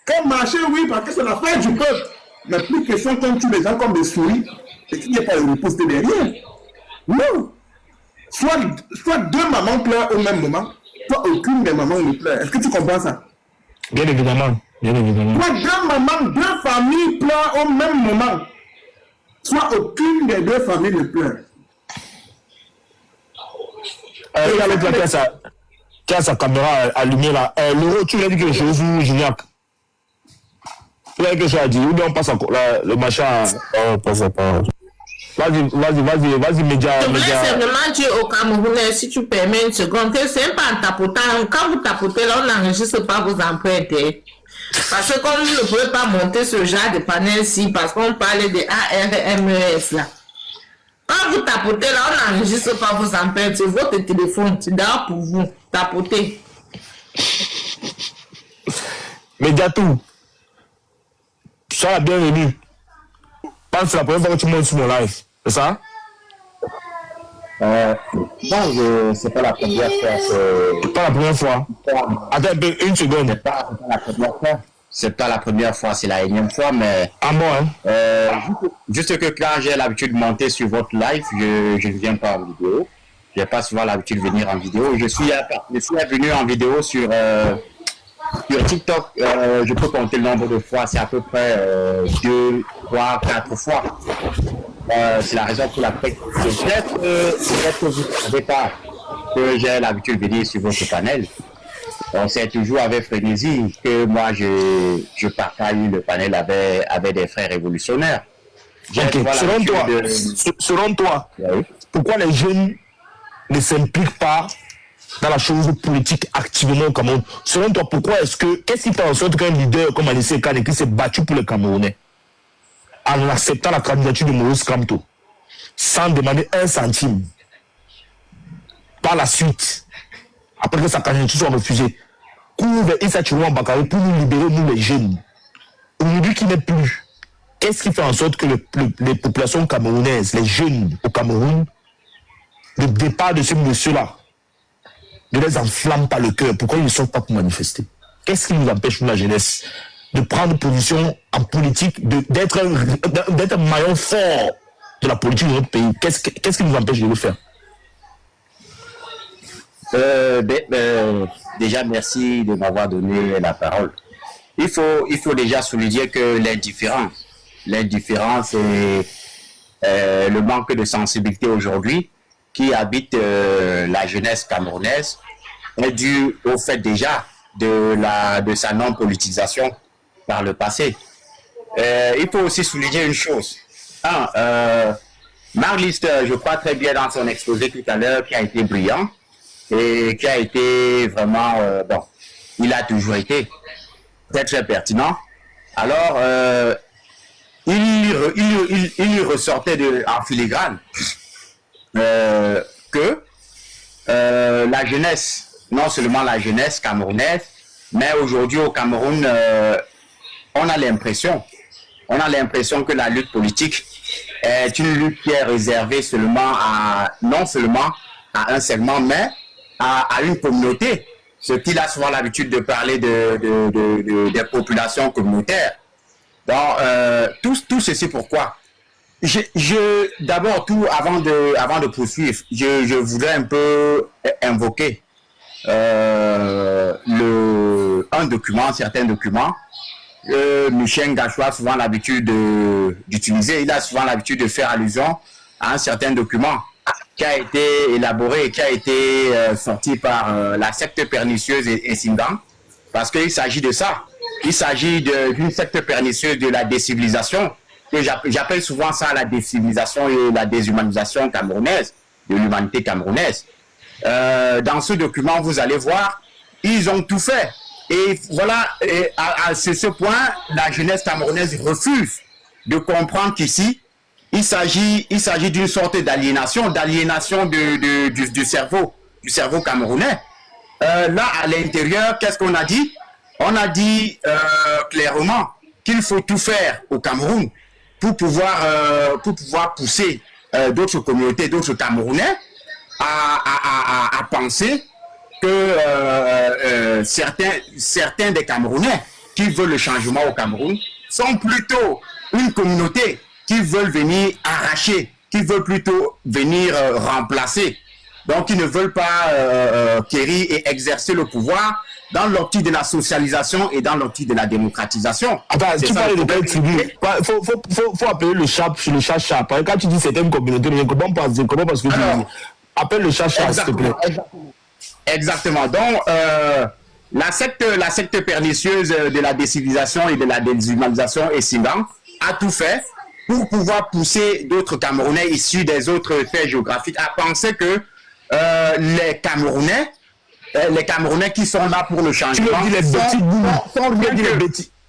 Quand marcher, oui, parce que c'est la fin du peuple. Mais plus question qu'on tue les gens comme des souris et qu'il n'y ait pas de réponse derrière. Non. Soit deux mamans pleurent au même moment, soit aucune des mamans ne pleure. Est-ce que tu comprends ça? Bien évidemment. Soit deux mamans, deux familles pleurent au même moment, soit aucune des deux familles ne pleure. Il y a l'autre qui a sa caméra allumée là. Laurent, tu lui as dit quelque chose ou Gignac? Tu lui as dit quelque chose à dire ou bien on passe à le machin? Passe à parole. Vas-y, média. Je voulais simplement dire au Camerounais, si tu permets une seconde, que c'est pas en tapotant. Quand vous tapotez là, on n'enregistre pas vos empreintes. Parce que comme vous ne pouvez pas monter ce genre de panel-ci, parce qu'on parlait de ARMES là. Quand vous tapotez là, on n'enregistre pas vos empreintes. C'est votre téléphone. C'est d'abord pour vous. Tapotez. Médiatou, sois la bienvenue. Je pense que c'est la première fois que tu montes sur mon live. C'est ça? Non, c'est pas la première fois. C'est pas la première fois. Attends un peu, une seconde. C'est pas la première fois. C'est pas la première fois, c'est la énième fois, mais. Ah bon, hein? Juste que quand j'ai l'habitude de monter sur votre live, je ne viens pas en vidéo. Je n'ai pas souvent l'habitude de venir en vidéo. Je suis venu en vidéo sur TikTok. Je peux compter le nombre de fois. C'est à peu près 2, 3, 4 fois. C'est la raison pour laquelle peut-être que vous ne savez pas que j'ai l'habitude de venir sur votre panel. On sait toujours avec frénésie que moi je partage le panel avec des frères révolutionnaires. Okay. Selon toi, oui, pourquoi les jeunes ne s'impliquent pas dans la chose politique activement au Cameroun? Selon toi, qu'est-ce qui fait en sorte qu'un leader comme Anissé Kane qui s'est battu pour les Camerounais, en acceptant la candidature de Maurice Kamto, sans demander 1 centime, par la suite, après que sa candidature soit refusée, couvre Issa Chirou Bakary pour nous libérer, nous les jeunes. Aujourd'hui qui n'est plus, qu'est-ce qui fait en sorte que les populations camerounaises, les jeunes au Cameroun, le départ de ce monsieur-là ne les enflamme pas le cœur? Pourquoi ils ne sortent pas pour manifester? Qu'est-ce qui nous empêche, nous, la jeunesse, de prendre position en politique, d'être un maillon fort de la politique de notre pays? Qu'est-ce qui nous empêche de le faire? Déjà, merci de m'avoir donné la parole. Il faut déjà souligner que l'indifférence et le manque de sensibilité aujourd'hui qui habite la jeunesse camerounaise est dû au fait déjà de sa non-politisation par le passé. Il faut aussi souligner une chose. Marliste, je crois très bien dans son exposé tout à l'heure, qui a été brillant et qui a été vraiment, il a toujours été très pertinent. Alors, il ressortait en filigrane que la jeunesse, non seulement la jeunesse camerounaise, mais aujourd'hui au Cameroun, on a l'impression que la lutte politique est une lutte qui est réservée non seulement à un segment, mais à une communauté. Ce qu'il a souvent l'habitude de parler des populations communautaires. Donc, tout ceci pourquoi? D'abord, avant de poursuivre, je voudrais un peu invoquer certains documents que Michel Gachou a souvent l'habitude d'utiliser. Il a souvent l'habitude de faire allusion à un certain document qui a été élaboré et qui a été sorti par la secte pernicieuse et Sindang, parce qu'il s'agit de ça. Il s'agit d'une secte pernicieuse de la décivilisation, que j'appelle souvent ça la décivilisation et la déshumanisation camerounaise, de l'humanité camerounaise. Dans ce document, vous allez voir, ils ont tout fait. Et voilà, à ce point, la jeunesse camerounaise refuse de comprendre qu'ici, il s'agit d'une sorte d'aliénation du cerveau camerounais. Là, à l'intérieur, qu'est-ce qu'on a dit? On a dit clairement qu'il faut tout faire au Cameroun pour pouvoir pousser d'autres communautés, d'autres Camerounais à penser que certains des Camerounais qui veulent le changement au Cameroun sont plutôt une communauté qui veulent venir arracher, qui veulent plutôt venir remplacer. Donc, ils ne veulent pas quérir et exercer le pouvoir dans l'optique de la socialisation et dans l'optique de la démocratisation. Attends, tu parles de quelle tribu? Il faut appeler le chat sur le chat. Quand tu dis certaines communautés, je ne comprends pas ce que tu dis. Appelle le chat, s'il te plaît. Exactement. Donc, la secte pernicieuse de la décivilisation et de la déshumanisation et Sindang a tout fait pour pouvoir pousser d'autres Camerounais issus des autres faits géographiques à penser que les Camerounais qui sont là pour le changement. Tu veux dire les petits boulous.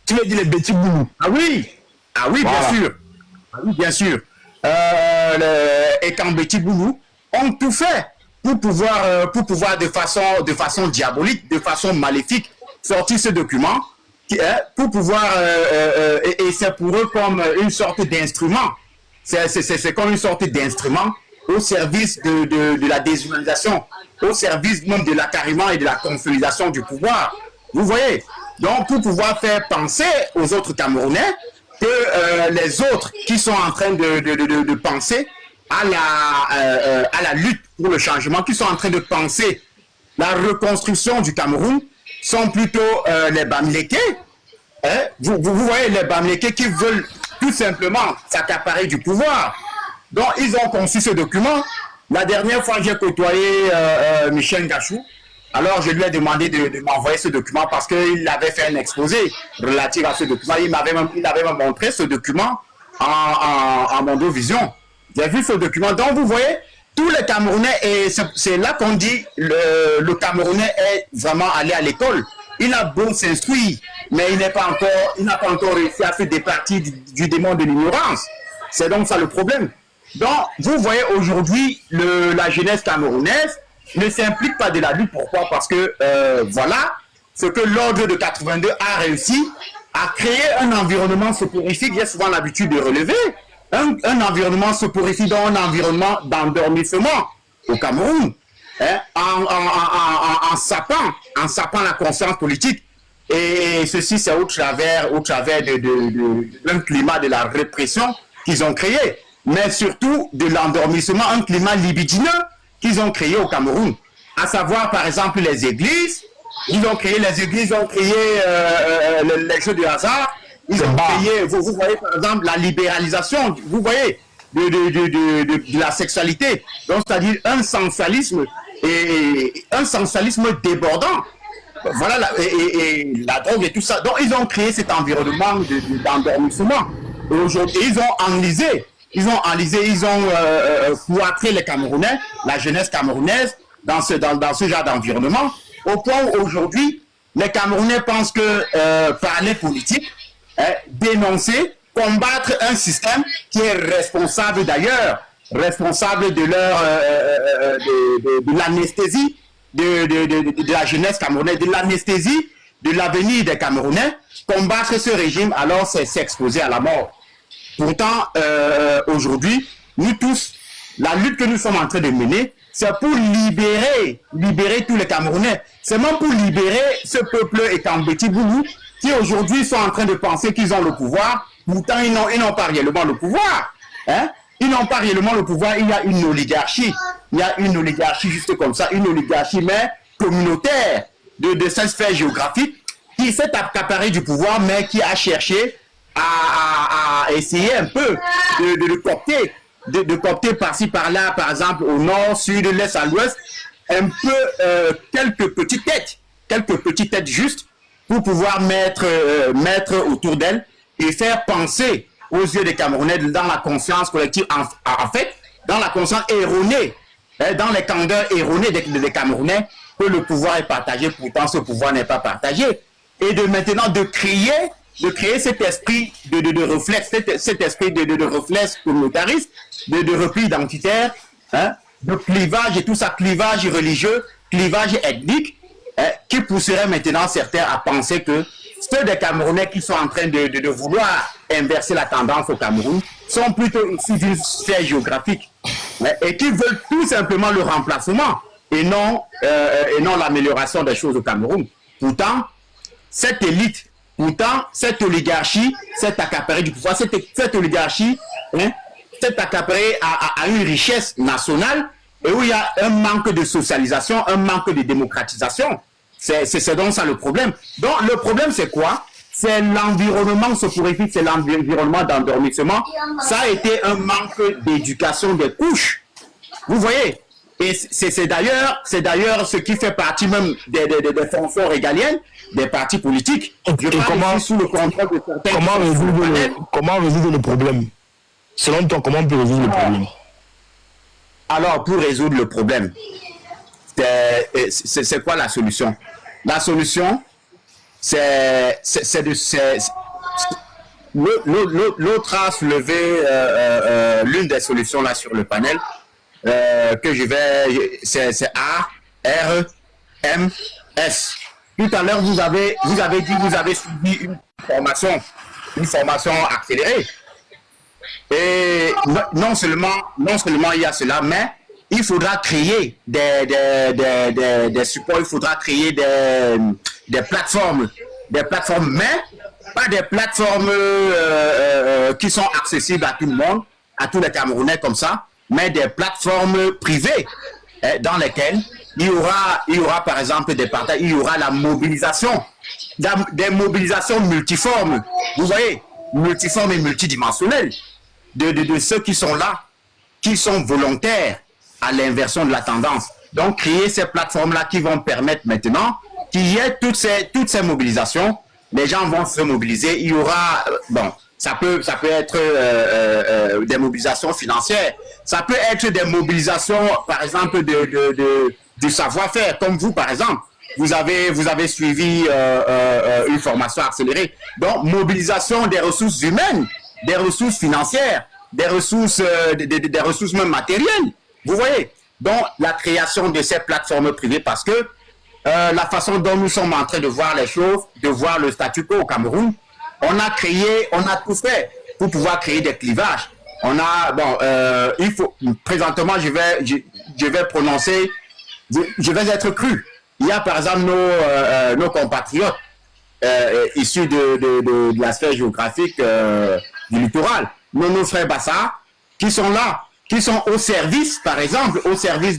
Tu veux dire les petits boulous. Ah oui, voilà. Bien sûr. Ah oui, bien sûr. Et quand Betty Boulou ont tout fait pour pouvoir de façon diabolique, de façon maléfique, sortir ce document, pour pouvoir, et c'est pour eux comme une sorte d'instrument. C'est comme une sorte d'instrument au service de la déshumanisation, au service même de l'accaparement et de la consolidation du pouvoir. Vous voyez? Donc, pour pouvoir faire penser aux autres Camerounais que les autres qui sont en train de penser à la lutte pour le changement, qui sont en train de penser la reconstruction du Cameroun, sont plutôt les Bamileke. Vous voyez, les Bamileke qui veulent tout simplement s'accaparer du pouvoir. Donc, ils ont conçu ce document. La dernière fois, j'ai côtoyé Michel Gachou. Alors, je lui ai demandé de m'envoyer ce document parce qu'il avait fait un exposé relatif à ce document. Il m'avait même montré ce document en Mondovision. J'ai vu ce document. Donc, vous voyez, tous les Camerounais, et c'est là qu'on dit le Camerounais est vraiment allé à l'école. Il a beau s'instruire, mais il n'a pas encore réussi à se départir du démon de l'ignorance. C'est donc ça le problème. Donc, vous voyez aujourd'hui, la jeunesse camerounaise ne s'implique pas de la lutte. Pourquoi? Parce que, voilà, ce que l'ordre de 82 a réussi à créer un environnement soporifique. J'ai souvent l'habitude de relever. Un environnement soporifique, donc un environnement d'endormissement au Cameroun, en sapant la conscience politique. Et ceci, c'est au travers d'un climat de la répression qu'ils ont créé, mais surtout de l'endormissement, un climat libidineux qu'ils ont créé au Cameroun. À savoir, par exemple, les églises. Ils ont créé les églises, ils ont créé les jeux de hasard. Ils ont créé, vous voyez, par exemple, la libéralisation, vous voyez, de la sexualité. Donc, c'est-à-dire un sensualisme débordant. Voilà, et la drogue et tout ça. Donc, ils ont créé cet environnement d'endormissement. Et aujourd'hui, ils ont cloîtré les Camerounais, la jeunesse camerounaise, dans ce genre d'environnement, au point où aujourd'hui, les Camerounais pensent que parler politique, dénoncer, combattre un système qui est responsable d'ailleurs, responsable de l'anesthésie de la jeunesse camerounaise, de l'anesthésie de l'avenir des Camerounais. Combattre ce régime, alors c'est s'exposer à la mort. Pourtant, aujourd'hui, nous tous, la lutte que nous sommes en train de mener, c'est pour libérer tous les Camerounais. C'est même pour libérer ce peuple étant Betty Boulou, qui aujourd'hui sont en train de penser qu'ils ont le pouvoir, pourtant ils n'ont pas réellement le pouvoir. Hein? Ils n'ont pas réellement le pouvoir, il y a une oligarchie. Il y a une oligarchie juste comme ça, une oligarchie mais communautaire de cette sphère géographique qui s'est accaparée du pouvoir mais qui a cherché à essayer un peu de coopter, de coopter par-ci par-là, par exemple au nord, sud, l'est à l'ouest, un peu quelques petites têtes justes pour pouvoir mettre autour d'elles et faire penser aux yeux des Camerounais dans la conscience collective, en fait, dans la conscience erronée, dans les candeurs erronées des Camerounais, que le pouvoir est partagé, pourtant ce pouvoir n'est pas partagé. Et maintenant de créer cet esprit de réflexe, cet esprit de réflexe communautariste, de repli identitaire, hein, de clivage et tout ça, clivage religieux, clivage ethnique, qui pousserait maintenant certains à penser que ceux des Camerounais qui sont en train de vouloir inverser la tendance au Cameroun sont plutôt issus d'une sphère géographique et qui veulent tout simplement le remplacement et non l'amélioration des choses au Cameroun. Pourtant, cette élite, cette oligarchie, cette accaparée du pouvoir, cette oligarchie, hein, s'est accaparée à une richesse nationale et où il y a un manque de socialisation, un manque de démocratisation. C'est donc ça le problème. Donc le problème c'est quoi? C'est l'environnement soporifique, c'est l'environnement d'endormissement. Ça a été un manque d'éducation des couches. Vous voyez? Et c'est d'ailleurs ce qui fait partie même des fonctions régaliennes des partis politiques. Je parle ici sous le contrôle de certains. Comment résoudre le problème? Selon toi, comment on peut résoudre le problème? Alors, pour résoudre le problème, c'est quoi la solution? La solution, l'autre a soulevé l'une des solutions là sur le panel, c'est A, R, M, S. Tout à l'heure, vous avez dit, vous avez suivi une formation accélérée. Et non seulement il y a cela, mais il faudra créer des supports, il faudra créer des plateformes, mais pas des plateformes qui sont accessibles à tout le monde, à tous les Camerounais comme ça, mais des plateformes privées dans lesquelles il y aura par exemple des partages, il y aura la mobilisation, des mobilisations multiformes, vous voyez, multiformes et multidimensionnelles, de ceux qui sont là, qui sont volontaires à l'inversion de la tendance. Donc, créer ces plateformes-là qui vont permettre maintenant qu'il y ait toutes ces mobilisations. Les gens vont se mobiliser. Il y aura, ça peut être des mobilisations financières. Ça peut être des mobilisations, par exemple, du savoir-faire. Comme vous, par exemple, vous avez suivi une formation accélérée. Donc, mobilisation des ressources humaines, des ressources financières, des ressources même matérielles. Vous voyez? Donc, la création de ces plateformes privées, parce que la façon dont nous sommes en train de voir les choses, de voir le statu quo au Cameroun, on a tout fait pour pouvoir créer des clivages. Présentement, je vais être cru. Il y a par exemple nos compatriotes issus de la sphère géographique du littoral, nos frères Bassa, qui sont là, qui sont au service, par exemple, au service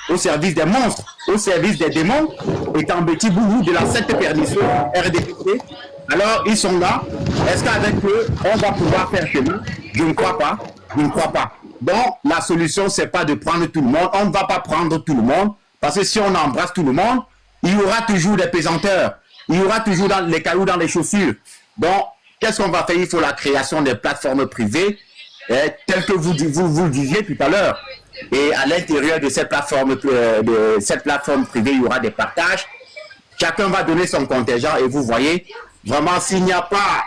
au service des monstres, au service des démons, étant Betty Boubou de la secte permission RDPC. Alors, ils sont là. Est-ce qu'avec eux, on va pouvoir faire chemin? Je ne crois pas. Je ne crois pas. Donc, la solution, c'est pas de prendre tout le monde. On ne va pas prendre tout le monde, parce que si on embrasse tout le monde, il y aura toujours des pesanteurs. Il y aura toujours les cailloux dans les chaussures. Donc, qu'est-ce qu'on va faire? Il faut la création des plateformes privées, telles que vous le disiez tout à l'heure. Et à l'intérieur de cette plateforme privée, il y aura des partages. Chacun va donner son contingent et vous voyez, vraiment, s'il n'y a pas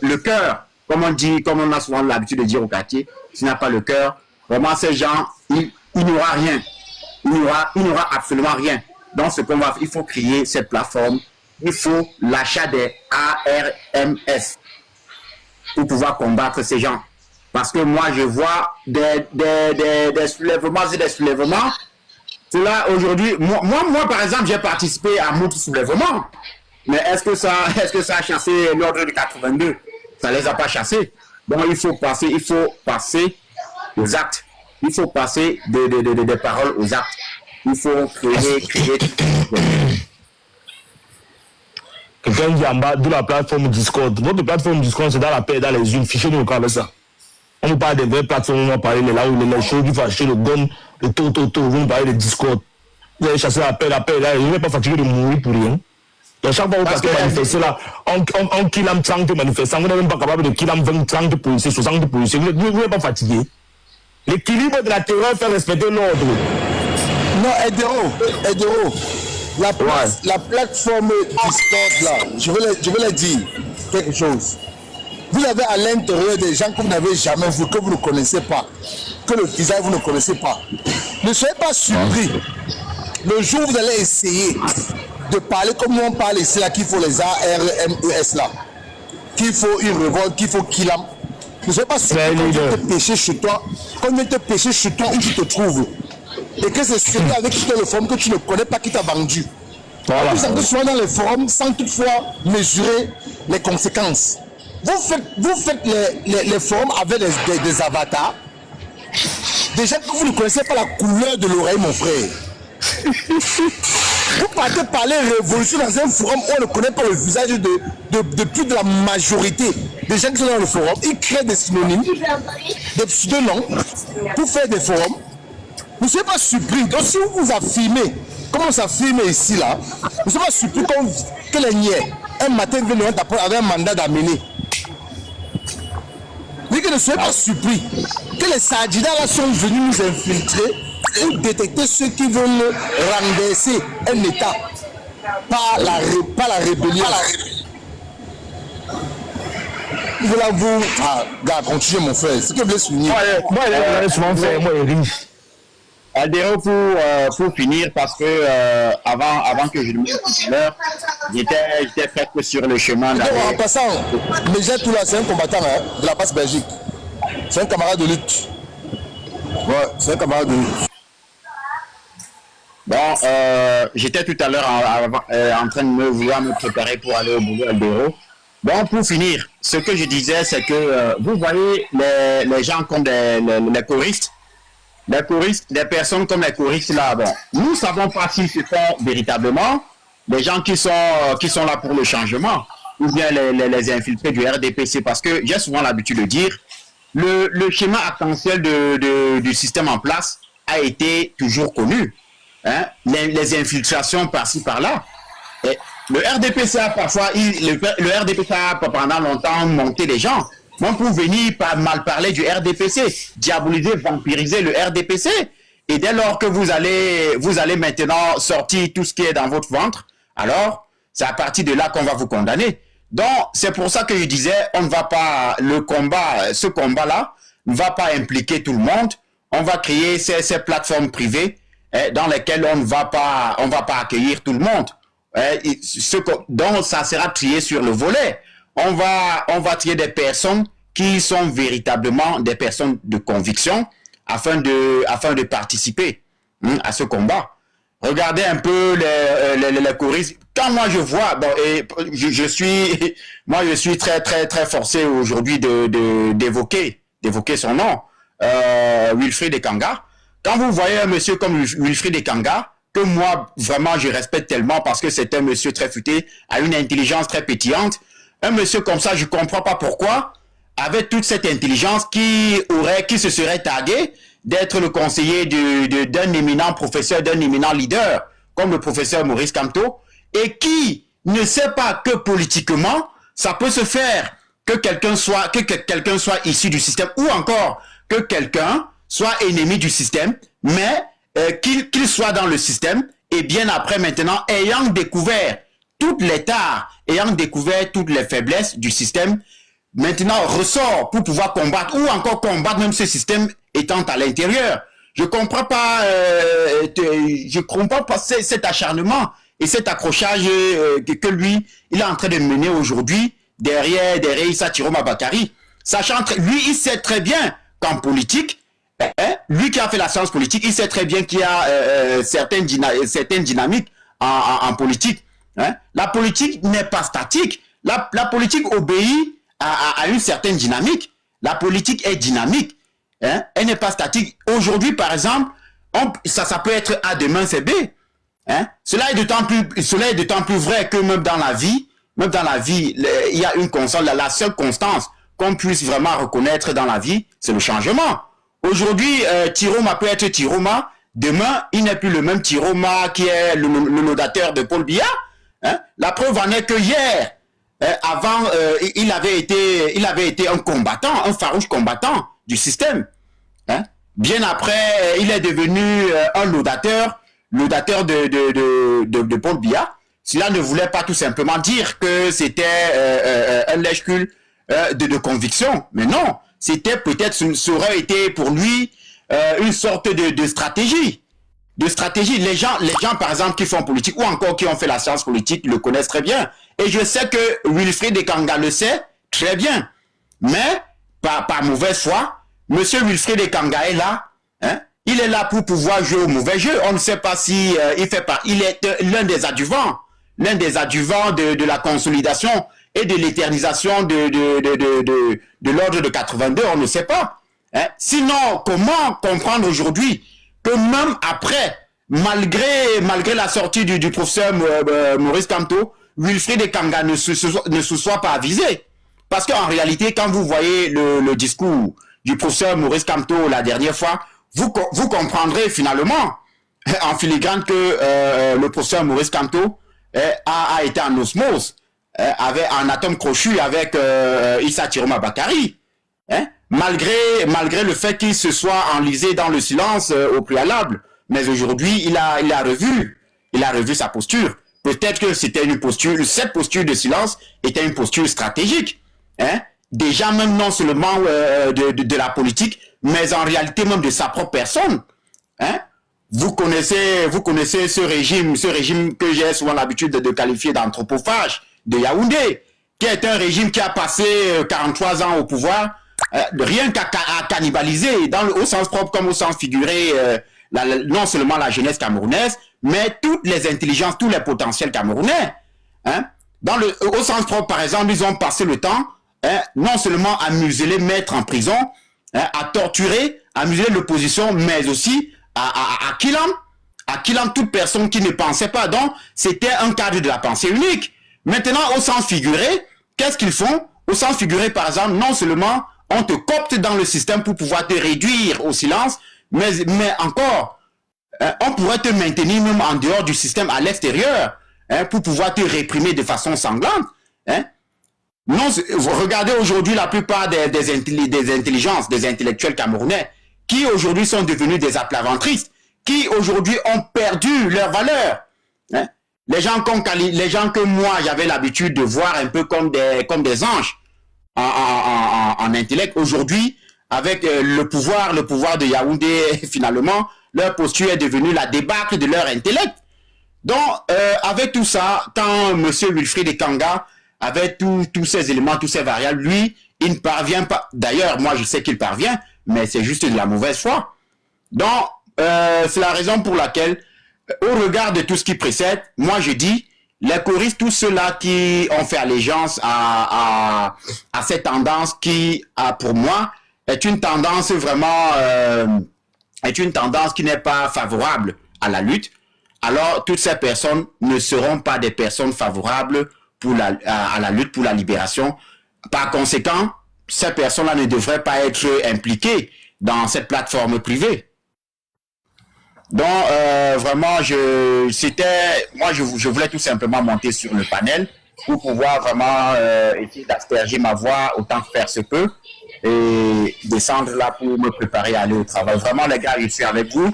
le cœur, comme on a souvent l'habitude de dire au quartier, s'il n'y a pas le cœur, vraiment, ces gens, il n'y aura rien. Il n'y aura absolument rien. Donc, il faut créer cette plateforme. Il faut l'achat des ARMS pour pouvoir combattre ces gens. Parce que moi, je vois des soulèvements et des soulèvements. Là, aujourd'hui, moi, par exemple, j'ai participé à beaucoup de soulèvements. Mais est-ce que ça a chassé l'ordre de 82? ça les a pas chassés. Donc il faut passer aux actes. Il faut passer des paroles aux actes. Il faut créer. Quelqu'un dit en bas de la plateforme Discord. Votre plateforme Discord, c'est dans la paix, dans les unes. Fichez-nous au cas de ça. On vous parle des vraies plateformes, on va parler là où les choses, il faut acheter le gun, le tout. Vous nous parlez de Discord. Vous allez chasser la paix, là. Je ne vais pas fatiguer de mourir pour rien. Donc chaque fois que vous partez manifester là, on kill 30 manifestants, vous n'êtes même pas capable de kill 20, 30 policiers, 60 policiers. Vous n'êtes pas fatigué. L'équilibre de la terreur fait respecter l'ordre. Non, Edero. La plateforme Discord là, je vais leur dire quelque chose. Vous avez à l'intérieur des gens que vous n'avez jamais vu, que vous ne connaissez pas, que le visage vous ne connaissez pas. Ne soyez pas surpris. Le jour où vous allez essayer de parler comme nous on parle ici là, qu'il faut les ARMES là, qu'il faut une révolte, qu'il faut qu'il a. Ne soyez pas surpris quand tu te pêcher chez toi, où tu te trouves. Et que c'est celui avec qui tu as le forum que tu ne connais pas qui t'a vendu. Voilà. Vous êtes souvent dans les forums sans toutefois mesurer les conséquences. Vous faites les forums avec des avatars, des gens que vous ne connaissez pas la couleur de l'oreille, mon frère. Vous partez parler révolution dans un forum où on ne connaît pas le visage de plus de la majorité des gens qui sont dans le forum. Ils créent des synonymes, des pseudonoms pour faire des forums. Ne soyez pas surpris. Donc si vous affirmez, comme on s'affirme ici là, ne soyez pas surpris que les niais, un matin, viennent avec un mandat d'amener. Mais que ne soyez pas surpris que les Sadjida là sont venus nous infiltrer ou détecter ceux qui veulent renverser un État par la rébellion. Voilà vous. Ah, gars, continuez mon frère. Ce que vous voulez souligner. Moi, il est souvent fait, moi, il est riche. Aldero, pour finir, parce que avant que je le mette tout à l'heure, j'étais presque sur le chemin d'aller. En passant, Méja Toula, c'est un combattant de la passe Belgique. C'est un camarade de lutte. Ouais, c'est un camarade de lutte. Bon, j'étais tout à l'heure en train de vouloir me préparer pour aller au boulot, Aldero. Bon, pour finir, ce que je disais, c'est que vous voyez les gens comme les choristes. Les choristes, des personnes comme les choristes là, bon, nous ne savons pas si ce sont véritablement les gens qui sont là pour le changement ou bien les infiltrés du RDPC, parce que j'ai souvent l'habitude de dire le schéma actentiel du système en place a été toujours connu. Hein? Les infiltrations par-ci par-là. Et le RDPC a parfois, le RDPC a pendant longtemps monté les gens. Même pour venir mal parler du RDPC, diaboliser, vampiriser le RDPC. Et dès lors que vous allez maintenant sortir tout ce qui est dans votre ventre, alors c'est à partir de là qu'on va vous condamner. Donc c'est pour ça que je disais, on ne va pas, ce combat-là ne va pas impliquer tout le monde. On va créer ces plateformes privées dans lesquelles on ne va pas accueillir tout le monde. Donc ça sera trié sur le volet. On va trier des personnes qui sont véritablement des personnes de conviction afin de participer à ce combat. Regardez un peu les choristes. Quand moi je vois, bon, et je suis très très très forcé aujourd'hui d'évoquer son nom, Wilfried Ekanga. Quand vous voyez un monsieur comme Wilfried Ekanga, que moi vraiment je respecte tellement parce que c'est un monsieur très futé, a une intelligence très pétillante. Un monsieur comme ça, je ne comprends pas pourquoi, avec toute cette intelligence, qui se serait tagué d'être le conseiller d'un éminent professeur, d'un éminent leader, comme le professeur Maurice Kamto, et qui ne sait pas que politiquement, ça peut se faire que quelqu'un soit issu du système, ou encore que quelqu'un soit ennemi du système, mais qu'il soit dans le système, et bien après maintenant, ayant découvert toutes les tares, ayant découvert toutes les faiblesses du système, maintenant ressort pour pouvoir combattre, ou encore combattre même ce système étant à l'intérieur. Je comprends pas cet acharnement et cet accrochage que lui, il est en train de mener aujourd'hui derrière Issa Tiroma Bakari. Sachant que lui, il sait très bien qu'en politique, lui qui a fait la science politique, il sait très bien qu'il y a certaines dynamiques en politique. Hein? La politique n'est pas statique. La politique obéit a une certaine dynamique. La politique est dynamique. Hein? Elle n'est pas statique. Aujourd'hui, par exemple, ça peut être A, demain c'est B. Hein? Cela est d'autant plus vrai que même dans la vie, il y a une constante. La seule constance qu'on puisse vraiment reconnaître dans la vie, c'est le changement. Aujourd'hui, Tiroma peut être Tiroma. Demain, il n'est plus le même Tiroma qui est le laudateur de Paul Biya. Hein? La preuve en est que hier, avant, il avait été un combattant, un farouche combattant du système. Hein? Bien après, il est devenu un laudateur de Paul Biya. Cela ne voulait pas tout simplement dire que c'était un lèche-cul de conviction. Mais non, c'était peut-être, ça aurait été pour lui une sorte de stratégie. Les gens, par exemple, qui font politique ou encore qui ont fait la science politique le connaissent très bien. Et je sais que Wilfried Ekanga le sait très bien. Mais, par mauvaise foi, Monsieur Wilfried Ekanga est là. Hein? Il est là pour pouvoir jouer au mauvais jeu. On ne sait pas si il est l'un des adjuvants de la consolidation et de l'éternisation de l'ordre de 82. On ne sait pas. Hein? Sinon, comment comprendre aujourd'hui que même après, malgré la sortie du professeur Maurice Kamto, Wilfried Ekanga ne se soit pas avisé. Parce qu'en réalité, quand vous voyez le discours du professeur Maurice Kamto la dernière fois, vous comprendrez finalement en filigrane que le professeur Maurice Kamto a été en osmose, avait un atome crochu avec Issa Tiroma Bakari. Hein? Malgré le fait qu'il se soit enlisé dans le silence au préalable. Mais aujourd'hui, il a revu sa posture. Peut-être que c'était cette posture de silence était une posture stratégique. Hein? Déjà même non seulement de la politique, mais en réalité même de sa propre personne. Hein? Vous connaissez ce régime que j'ai souvent l'habitude de qualifier d'anthropophage de Yaoundé, qui est un régime qui a passé 43 ans au pouvoir, rien qu'à cannibaliser, au sens propre comme au sens figuré, non seulement la jeunesse camerounaise, mais toutes les intelligences, tous les potentiels camerounais. Hein? Au sens propre, par exemple, ils ont passé le temps, hein, non seulement à museler, mettre en prison, hein, à torturer, à museler l'opposition, mais aussi à killam toute personne qui ne pensait pas. Donc, c'était un cadre de la pensée unique. Maintenant, au sens figuré, qu'est-ce qu'ils font? Au sens figuré, par exemple, non seulement on te copte dans le système pour pouvoir te réduire au silence, mais encore, on pourrait te maintenir même en dehors du système, à l'extérieur, hein, pour pouvoir te réprimer de façon sanglante. Hein. Non, regardez aujourd'hui la plupart des intelligences, des intellectuels camerounais, qui aujourd'hui sont devenus des aplaventristes, qui aujourd'hui ont perdu leur valeur. Hein. Les gens que moi j'avais l'habitude de voir un peu comme des anges en intellect, aujourd'hui, avec le pouvoir de Yaoundé, finalement, leur posture est devenue la débâcle de leur intellect. Donc, avec tout ça, quand M. Wilfried Ekanga avait tous ces éléments, tous ces variables, lui, il ne parvient pas. D'ailleurs, moi, je sais qu'il parvient, mais c'est juste de la mauvaise foi. Donc, c'est la raison pour laquelle, au regard de tout ce qui précède, moi, je dis, les choristes, tous ceux-là qui ont fait allégeance à cette tendance qui, pour moi, est une tendance vraiment, est une tendance qui n'est pas favorable à la lutte, alors toutes ces personnes ne seront pas des personnes favorables à la lutte pour la libération. Par conséquent, ces personnes-là ne devraient pas être impliquées dans cette plateforme privée. Donc, vraiment, je voulais tout simplement monter sur le panel pour pouvoir vraiment essayer d'asperger ma voix autant que faire se peut et descendre là pour me préparer à aller au travail. Vraiment, les gars, je suis avec vous.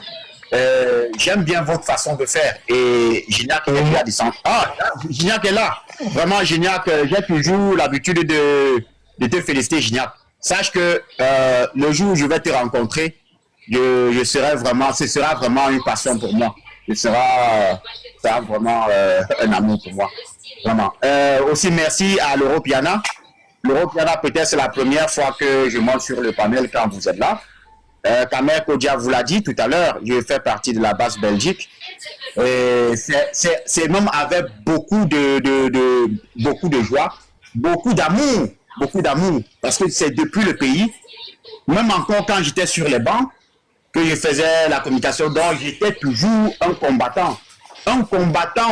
J'aime bien votre façon de faire. Et Gignac est là descendre. Ah, Gignac est là. Vraiment, Gignac, j'ai toujours l'habitude de te féliciter, Gignac. Sache que le jour où je vais te rencontrer, ce sera vraiment une passion pour moi. Ce sera vraiment un amour pour moi. Vraiment. Aussi, merci à l'Europiana. L'Europiana, peut-être c'est la première fois que je monte sur le panel quand vous êtes là. Kamer Kodia vous l'a dit tout à l'heure, je fais partie de la base Belgique. C'est même avec beaucoup de joie, beaucoup d'amour beaucoup d'amour, parce que c'est depuis le pays, même encore quand j'étais sur les bancs, que je faisais la communication, donc j'étais toujours un combattant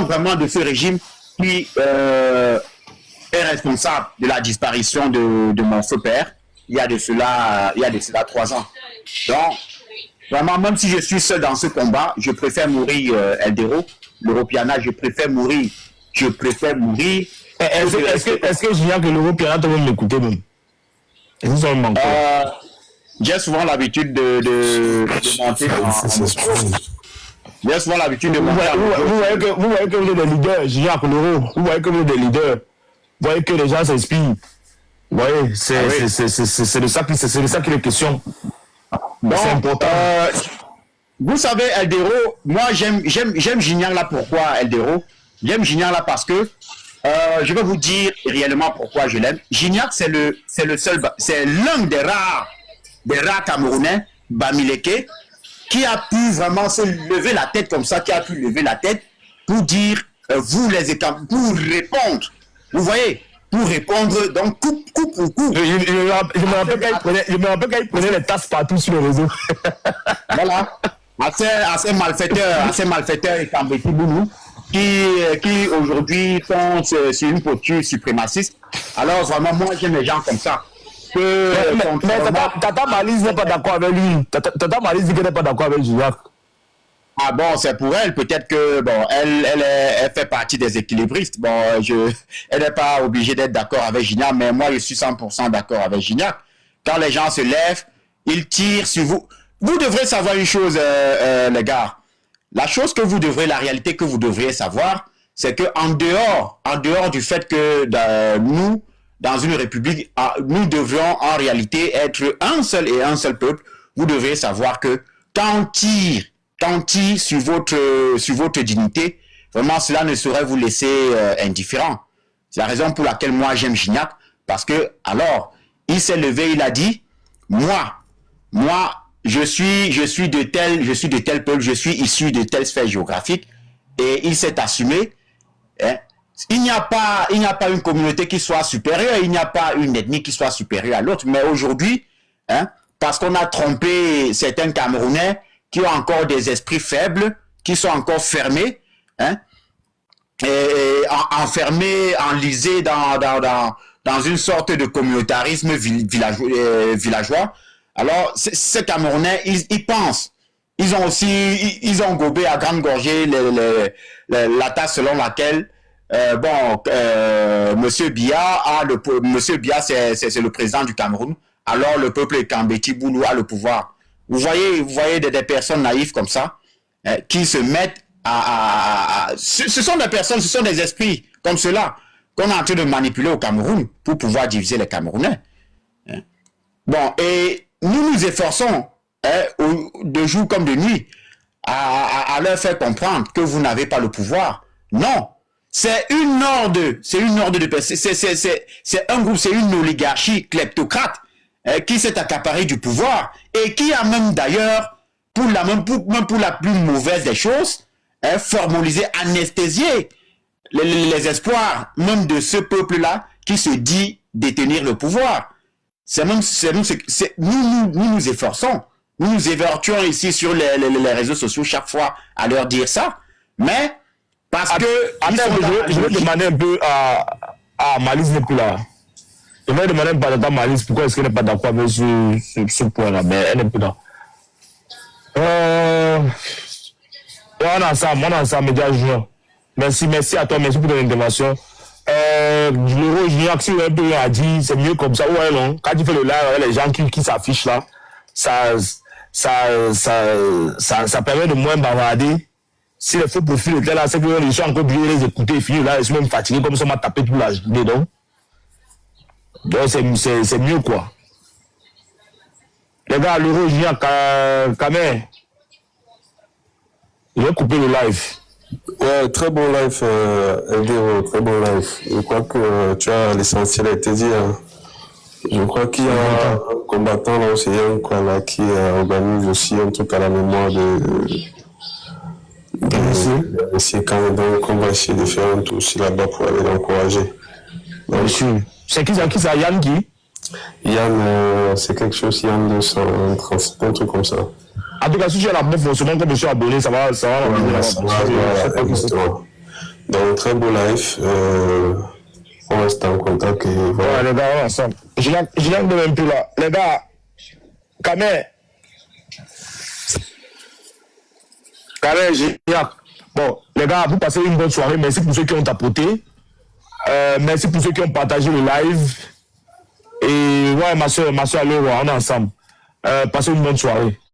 vraiment de ce régime qui est responsable de la disparition de mon feu père, il y a de cela 3 ans. Donc, vraiment, même si je suis seul dans ce combat, je préfère mourir, Eldero, l'Europiana, je préfère mourir. Est-ce que Gignac et l'Europiana te vont m'écouter même? Est-ce qu'ils sont manqués? J'ai souvent l'habitude de monter. J'ai souvent l'habitude de monter. Vous voyez que vous êtes des leaders, Gignac, l'Euro. Vous voyez que vous êtes des leaders. Vous voyez que les gens s'inspirent. Vous voyez, c'est de ça qu'il est question. C'est important. Vous savez, Eldero, moi j'aime Gignac là. Pourquoi, Eldero? J'aime Gignac là parce que je vais vous dire réellement pourquoi je l'aime. Gignac, c'est l'un des rares Camerounais, Bamileke, qui a pu vraiment se lever la tête comme ça, pour dire, vous les écarts, pour répondre. Vous voyez, pour répondre, donc coup pour coup. Je me rappelle quand il prenait les tasses partout sur le réseau. Voilà. Assez malfaiteurs et Kambeti Boulou, qui aujourd'hui sont sur une posture suprémaciste. Alors vraiment, moi j'aime les gens comme ça. Mais Tata Malise n'est pas d'accord avec lui. Tata Malise dit qu'elle n'est pas d'accord avec Gignac. Ah bon, c'est pour elle. Peut-être que bon, elle fait partie des équilibristes. Bon, elle n'est pas obligée d'être d'accord avec Gignac, mais moi je suis 100% d'accord avec Gignac. Quand les gens se lèvent, ils tirent sur vous. Vous devrez savoir une chose, les gars. La réalité que vous devriez savoir, c'est que en dehors du fait que nous, dans une république, nous devrions en réalité être un seul peuple. Vous devriez savoir que quand on tire sur votre dignité, vraiment cela ne saurait vous laisser indifférent. C'est la raison pour laquelle moi j'aime Gignac, parce que alors il s'est levé, il a dit moi je suis de tel peuple, je suis issu de telle sphère géographique, et il s'est assumé. Hein. Il n'y a pas une communauté qui soit supérieure, il n'y a pas une ethnie qui soit supérieure à l'autre, mais aujourd'hui, hein, parce qu'on a trompé certains Camerounais qui ont encore des esprits faibles, qui sont encore fermés, hein, et enfermés, enlisés dans une sorte de communautarisme villageois. Alors, ces Camerounais, ils pensent. Ils ont gobé à grande gorgée la tasse selon laquelle Monsieur Biya c'est le président du Cameroun. Alors le peuple Kambeti Boulou a le pouvoir. Vous voyez des personnes naïves comme ça qui se mettent ce sont des personnes, ce sont des esprits comme cela qu'on est en train de manipuler au Cameroun pour pouvoir diviser les Camerounais. Bon, et nous nous efforçons de jour comme de nuit à leur faire comprendre que vous n'avez pas le pouvoir. Non. C'est une horde de personnes, c'est un groupe, c'est une oligarchie kleptocrate qui s'est accaparée du pouvoir et qui a même d'ailleurs, pour la plus mauvaise des choses, formalisé, anesthésié les espoirs même de ce peuple-là qui se dit détenir le pouvoir. Nous nous efforçons, nous nous évertuons ici sur les réseaux sociaux chaque fois à leur dire ça, mais parce que... je vais demander un peu à Malise n'est plus là. Je vais demander un peu à Malise pourquoi est-ce qu'elle n'est pas d'accord avec ce point-là, mais elle n'est plus là. On est ensemble, média junior. Merci à toi, merci pour ton intervention. L'Euro Junior, si un peu a dit, c'est mieux comme ça, ouais, non. Quand tu fais le live, les gens qui s'affichent là, ça permet de moins bavarder. Si les faux profils étaient là, c'est que les gens ont encore obligés de les écouter, finir là, ils sont même fatigués, comme ça, on m'a tapé toute la journée, donc c'est mieux, quoi. Les gars, l'Euro Junior, quand même, je vais couper le live. Ouais, très bon live, Eldero, très bon live. Je crois que tu as l'essentiel à te dire. Je crois qu'il y a un combattant là aussi, là, qui organise aussi un truc à la mémoire de M. Canada, qu'on va essayer de faire un tour aussi là-bas pour aller l'encourager. Donc, C'est qui ça? Yann qui? Yann, c'est quelque chose, Yann 230, un truc comme ça. En tout cas, si tu as la bonne forcément comme je suis abonné, ça va. Donc, très beau live. On reste en contact et voilà. Ouais, les gars, on est ensemble. Je viens de même plus là. Les gars, Kamé, Gignac. Bon, les gars, vous passez une bonne soirée. Merci pour ceux qui ont tapoté. Merci pour ceux qui ont partagé le live. Et ouais, ma soeur, allez, on est ensemble. Passez une bonne soirée.